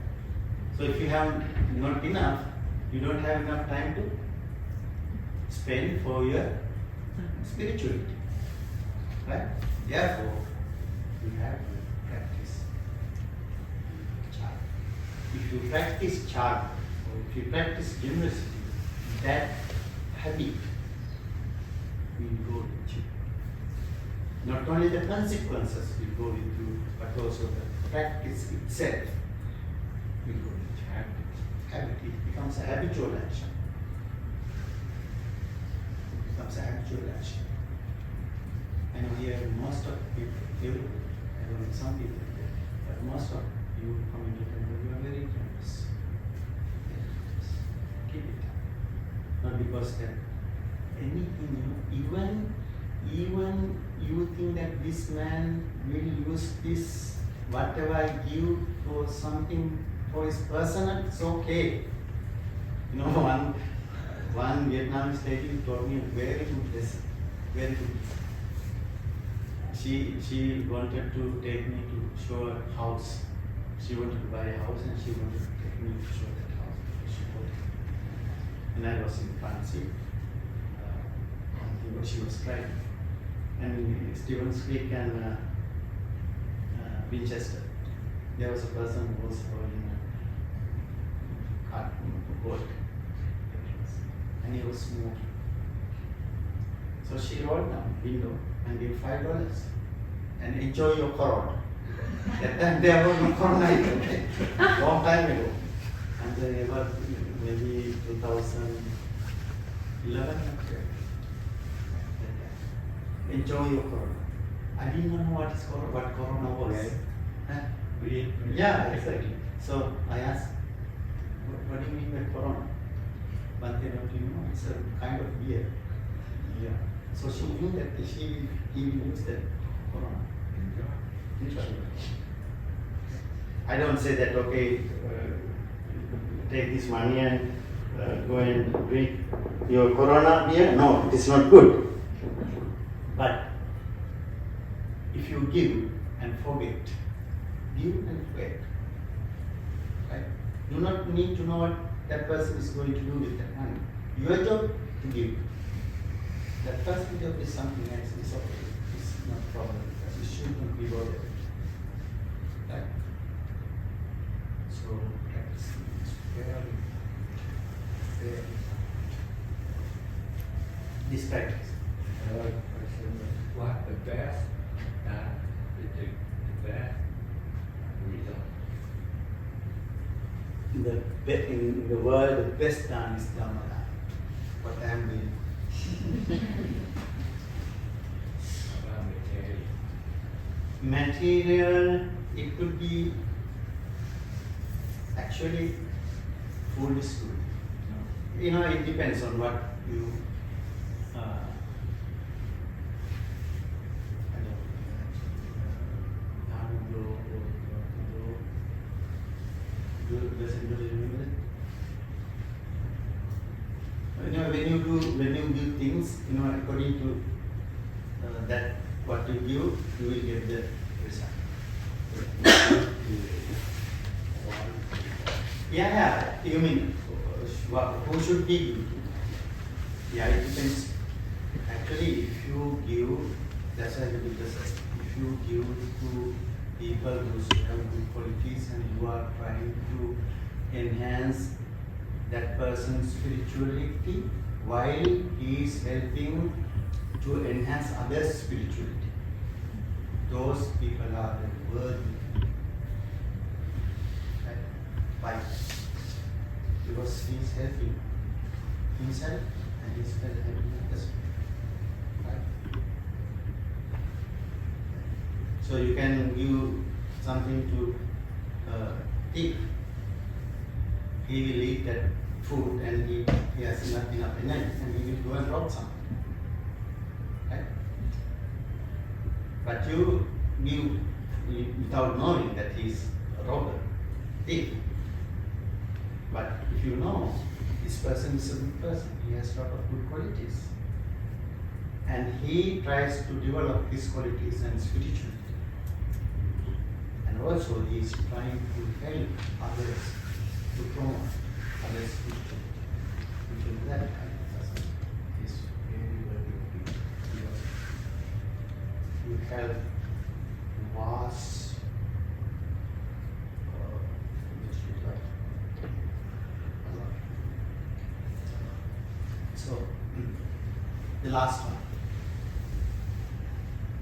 Speaker 1: So if you have not enough, you don't have enough time to spend for your spirituality, right? Therefore, you have to practice charity. If you practice charity, or if you practice generosity, that habit will go with you. Not only the consequences will go with you, but also the practice itself will go with you. Habit. It becomes a habitual action. It becomes a habitual action. I know here most of people, I don't know some people, but most of you come into temple, you are very generous. Keep it up. Not because that anything, even you think that this man will use this, whatever I give for something for his personal, it's okay. You know, one Vietnamese lady taught me a very good lesson, very good. She wanted to take me to show a house. She wanted to buy a house and she wanted to take me to show that house. She bought it. And I was in front seat. What she was trying. And in Stevens Creek and Winchester, there was a person who was holding a cart, boat, and he was smoking. So she rolled down the window and gave $5 and enjoy your corona. That time there was no corona either, okay? Long time ago. And they were maybe 2011. Enjoy your corona. I didn't know what corona was.
Speaker 2: Okay.
Speaker 1: Huh? Yeah, exactly. So I asked, what do you mean by corona? One they don't even know. It's a kind of beer. Yeah. So she knew that he will use that Corona. Enjoy. I don't say that, okay, take this money and go and drink your Corona beer. No, it is not good. But if you give and forget, right? Do not need to know what that person is going to do with that money. Your job to give. That person's job is something else. It's okay. It's not a problem. You shouldn't be bothered. Right? So practicing is very, very important. This practice.
Speaker 2: Another question is, what the best the best result?
Speaker 1: In the world, the best dance is Dhamma. What I am doing.
Speaker 2: About
Speaker 1: Material, it could be actually foolish to it. You know, it depends on what you when you give things, you know, according to that what you give, you will get the result. Yeah. You mean who should give? Yeah, it depends. Actually, if you give, that's why the Buddha says, if you give to people who have good qualities and you are trying to enhance that person's spirituality while he is helping to enhance others' spirituality, those people are the worthy. Right? Why? Because he is helping himself and he is helping others. Right? So you can give something to thief. He will eat that food and he has enough energy and he will go and rob something. Right? But you give without knowing that he is a robber, thief. But if you know this person is a good person, he has a lot of good qualities. And he tries to develop his qualities and spirituality. And also he is trying to help others to promote others' spirituality. Because that kind of person is very, very big. Because you have vast so the last one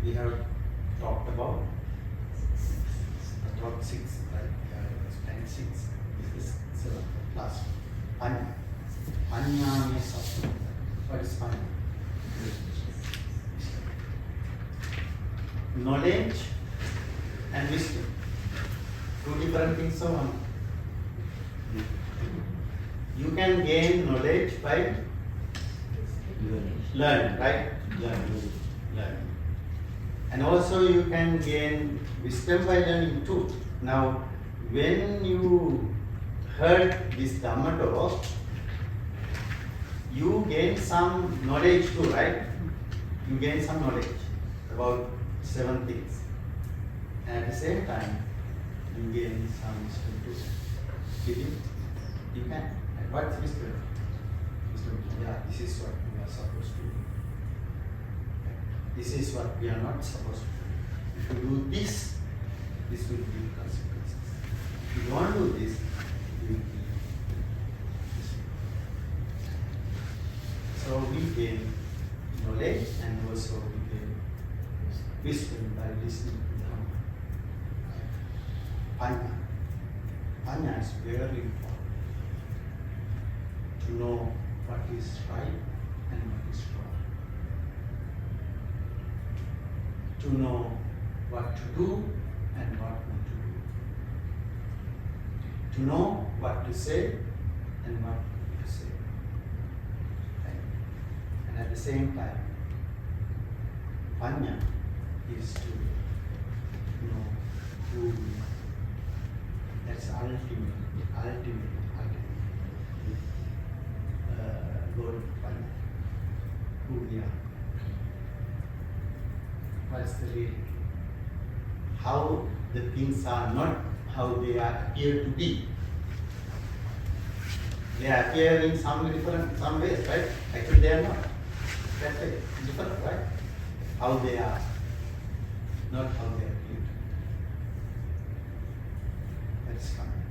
Speaker 1: we have talked about six, right? And six. This is seven. Last one. Anya means something. What is Anya? Knowledge and wisdom. Two different things. So you can gain knowledge by learning, right? Learning. And also you can gain wisdom by learning too. Now, when you heard this Dhamma talk, you gain some knowledge too, right? You gain some knowledge about 7 things. And at the same time, you gain some wisdom too. Did you? You can. And what's wisdom? Wisdom, yeah, this is what we are supposed to do. This is what we are not supposed to do. If you do this, this will be consequences. If you don't do this, you will be this. So we gain knowledge and also we gain wisdom by listening to Dhamma. Panya. Panya is very important. To know what is right and what is wrong. To know what to do and what not to do. To know what to say and what not to say. same time, Panya is to know who we are. That's ultimate. Goal of Panya. Who we are. What's the reality? How the things are not how they appear to be. They appear in some ways, right? Actually, they are not. That's it. Different, right? How they are, not how they appear. That's fine.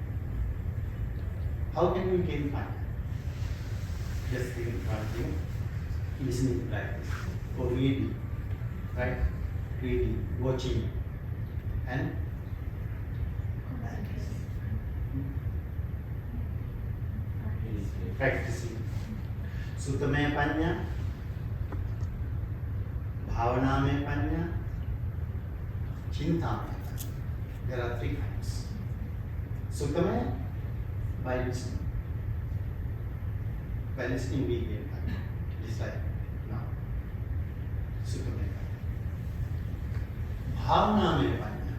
Speaker 1: How can we gain fun? Just think one thing, listening practice, or reading, right? Reading, watching, and practicing. Sutame panya, bhavaname panya, chintame panya. There are 3 kinds. Sutame, by listening. By listening we gain panya. Just like now. Sutame panya. Bhavaname panya.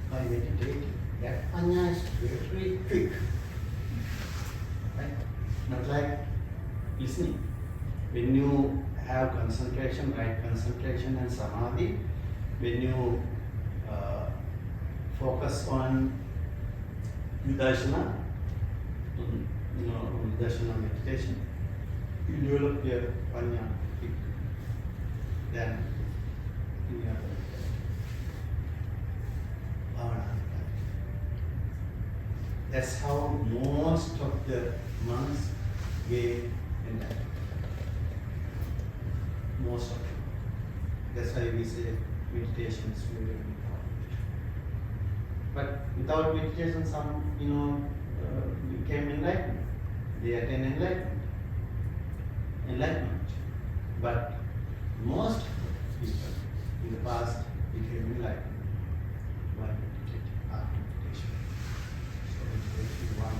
Speaker 1: By meditating. That panya is very quick. Right? Not like listening. When you have concentration, right concentration and samadhi, when you focus on vidarshana, vidarshana meditation, you develop your panya quick. Then in your bhavana. That's how most of the monks gain enlightenment. Most of them. That's why we say meditation is very, very important. But without meditation, some became enlightened. They attain enlightenment. But most people in the past became enlightened by meditating, after meditation. So meditation is one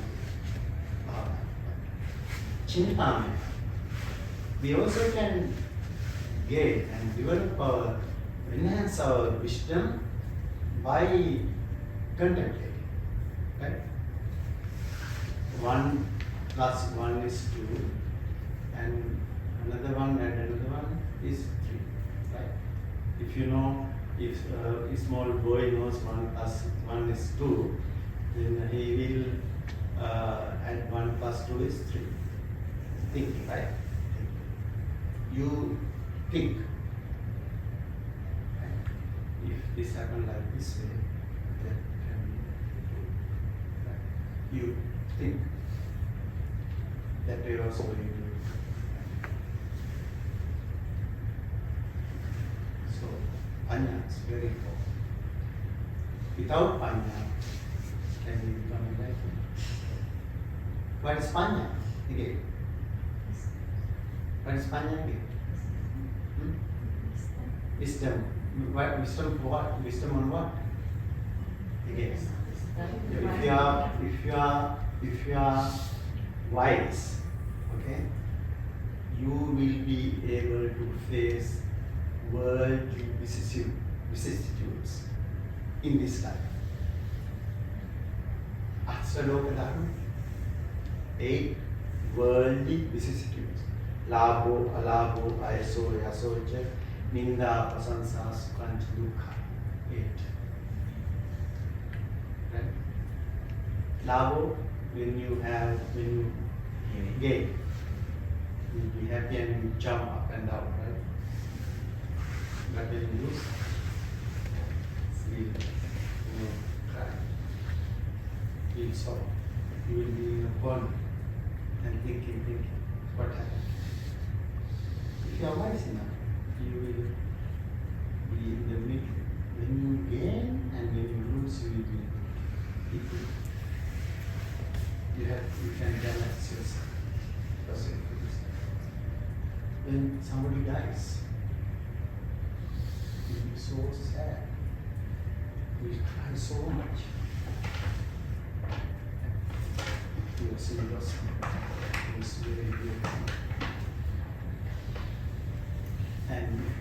Speaker 1: Chintamaya. We also can gain and develop enhance our wisdom by contemplating. Right? 1 plus 1 is 2, and another one and another one is 3. Right? If you know, if a small boy knows 1 plus 1 is 2, then he will add 1 plus 2 is 3. Thinking, right? You think. Right? If this happens like this way, that can be right? You think. That way also you do. So panya is very important. Without panya, can we become enlightened? What is panya? Again. What is panya again? Wisdom. What wisdom for what? Wisdom on what? Again. If you are wise, okay, you will be able to face worldly vicissitudes in this life. Asaloka dharma, 8 worldly vicissitudes. Labho, alabho, aiso, yasocha, ninda, prasansa, sukhancha, dukkha. 8. Right? Labho, when you gain, you'll be happy and you jump up and down, right? But when you lose, you cry, feel sorrow. You will be in a corner and thinking, what happened? If you are wise enough, you will be in the middle. When you gain and when you lose, you will be equal. You can balance yourself. When somebody dies, you will be so sad. You will cry so much. You will see loss. It was very beautiful.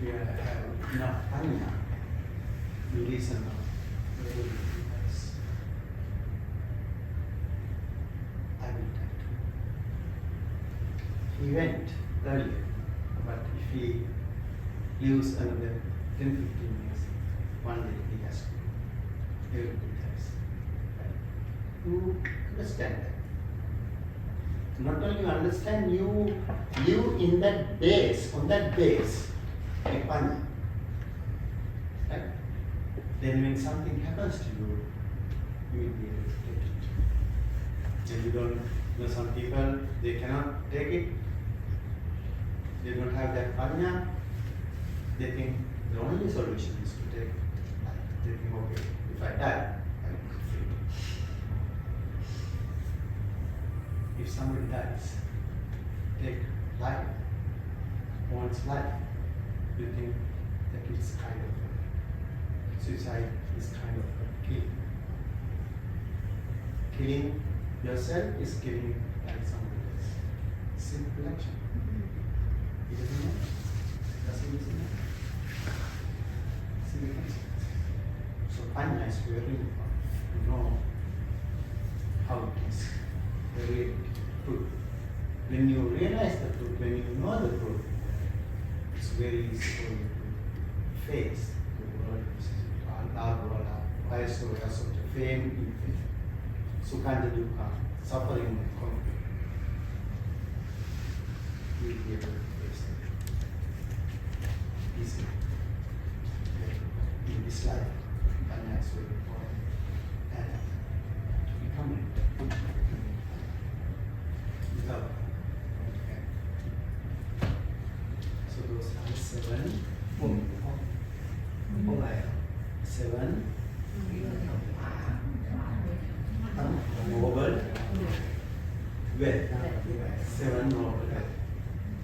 Speaker 1: you have enough panya, you listen very nice. I will try to. He went earlier, but if he lives another 10-15 years, one day he has to. Everybody has. Right? You understand that. Not only you understand, you live in that base, on that base, like panya. Right? Then when something happens to you, you will be able to take it. And you don't know, some people, they cannot take it. They don't have that panya. They think the only solution is to take life. They think, okay, if I die, I will be free. If somebody dies, take life, one's life, you think that it's kind of suicide is kind of killing. Killing yourself is killing like somebody else. Simple action. It doesn't matter. Doesn't matter. Simple action. So panya is very important to know how it is. The truth. When you realize the truth, when you know the truth, it's very easy for you to face the world, of the fame in faith. Sukha and dukkha, suffering and conflict. You will be able to face it. Easily. In this life, panya is very important. And to become it. Love. Okay. So those are 7. Seven. Noble. Well. 7 noble.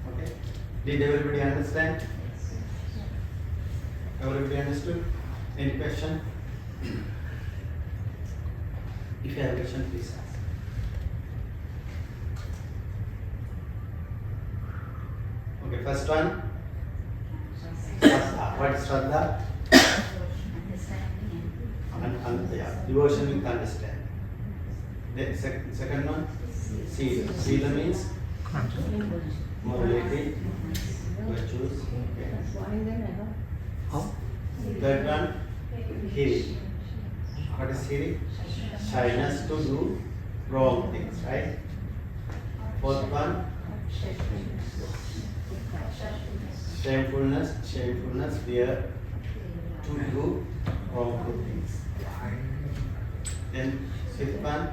Speaker 1: Okay. Did everybody understand? Everybody understood? Any question? If you have a question, please ask. Okay, first one. Shraddha. What is Shraddha? Devotion with understanding. Then second one, Sila. Sila means morality, virtues. Okay. Third one, Hiri. What is Hiri? Shyness to do wrong things, right? Fourth one, shamefulness, fear to do wrongful things. Then fifth one,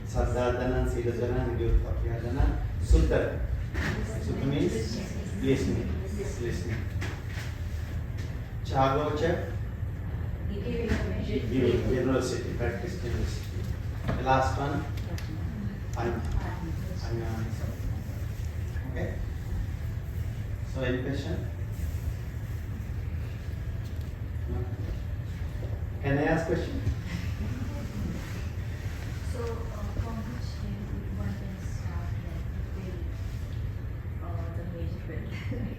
Speaker 1: Saddhadana, Siladana, Vyutapyadana, Sutta. Sutta means listening. Chagocha, generosity, practice generosity. The last one, Anya. Okay? So any question? No? Can I ask question?
Speaker 3: So, from which day one can start like the major bit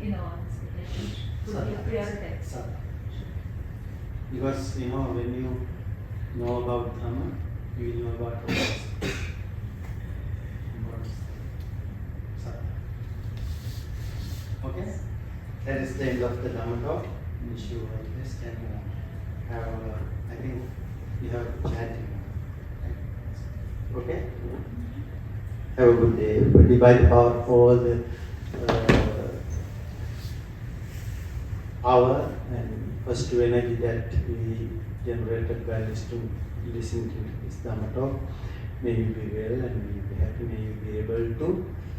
Speaker 3: in all this? Would be a priority.
Speaker 1: Saddha. Because when you know about Dhamma, you know about what is Saddha. Okay? That is the end of the Dhamma talk. Wish you all the best and have, I think we have chanting. Okay? Have a good day. We'll divide all the power and positive energy that we generated by listening to this Dhamma talk. May you be well and may you be happy. May you be able to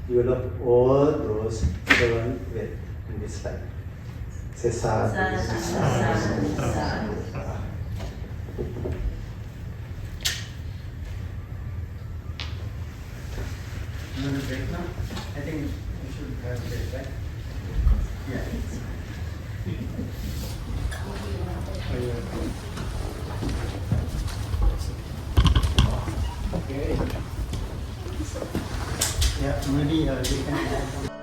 Speaker 1: develop all those 7 well in this life. Say sadhu. You want to break now? I think you should have a break, right? Yeah. Okay. Yeah, maybe we can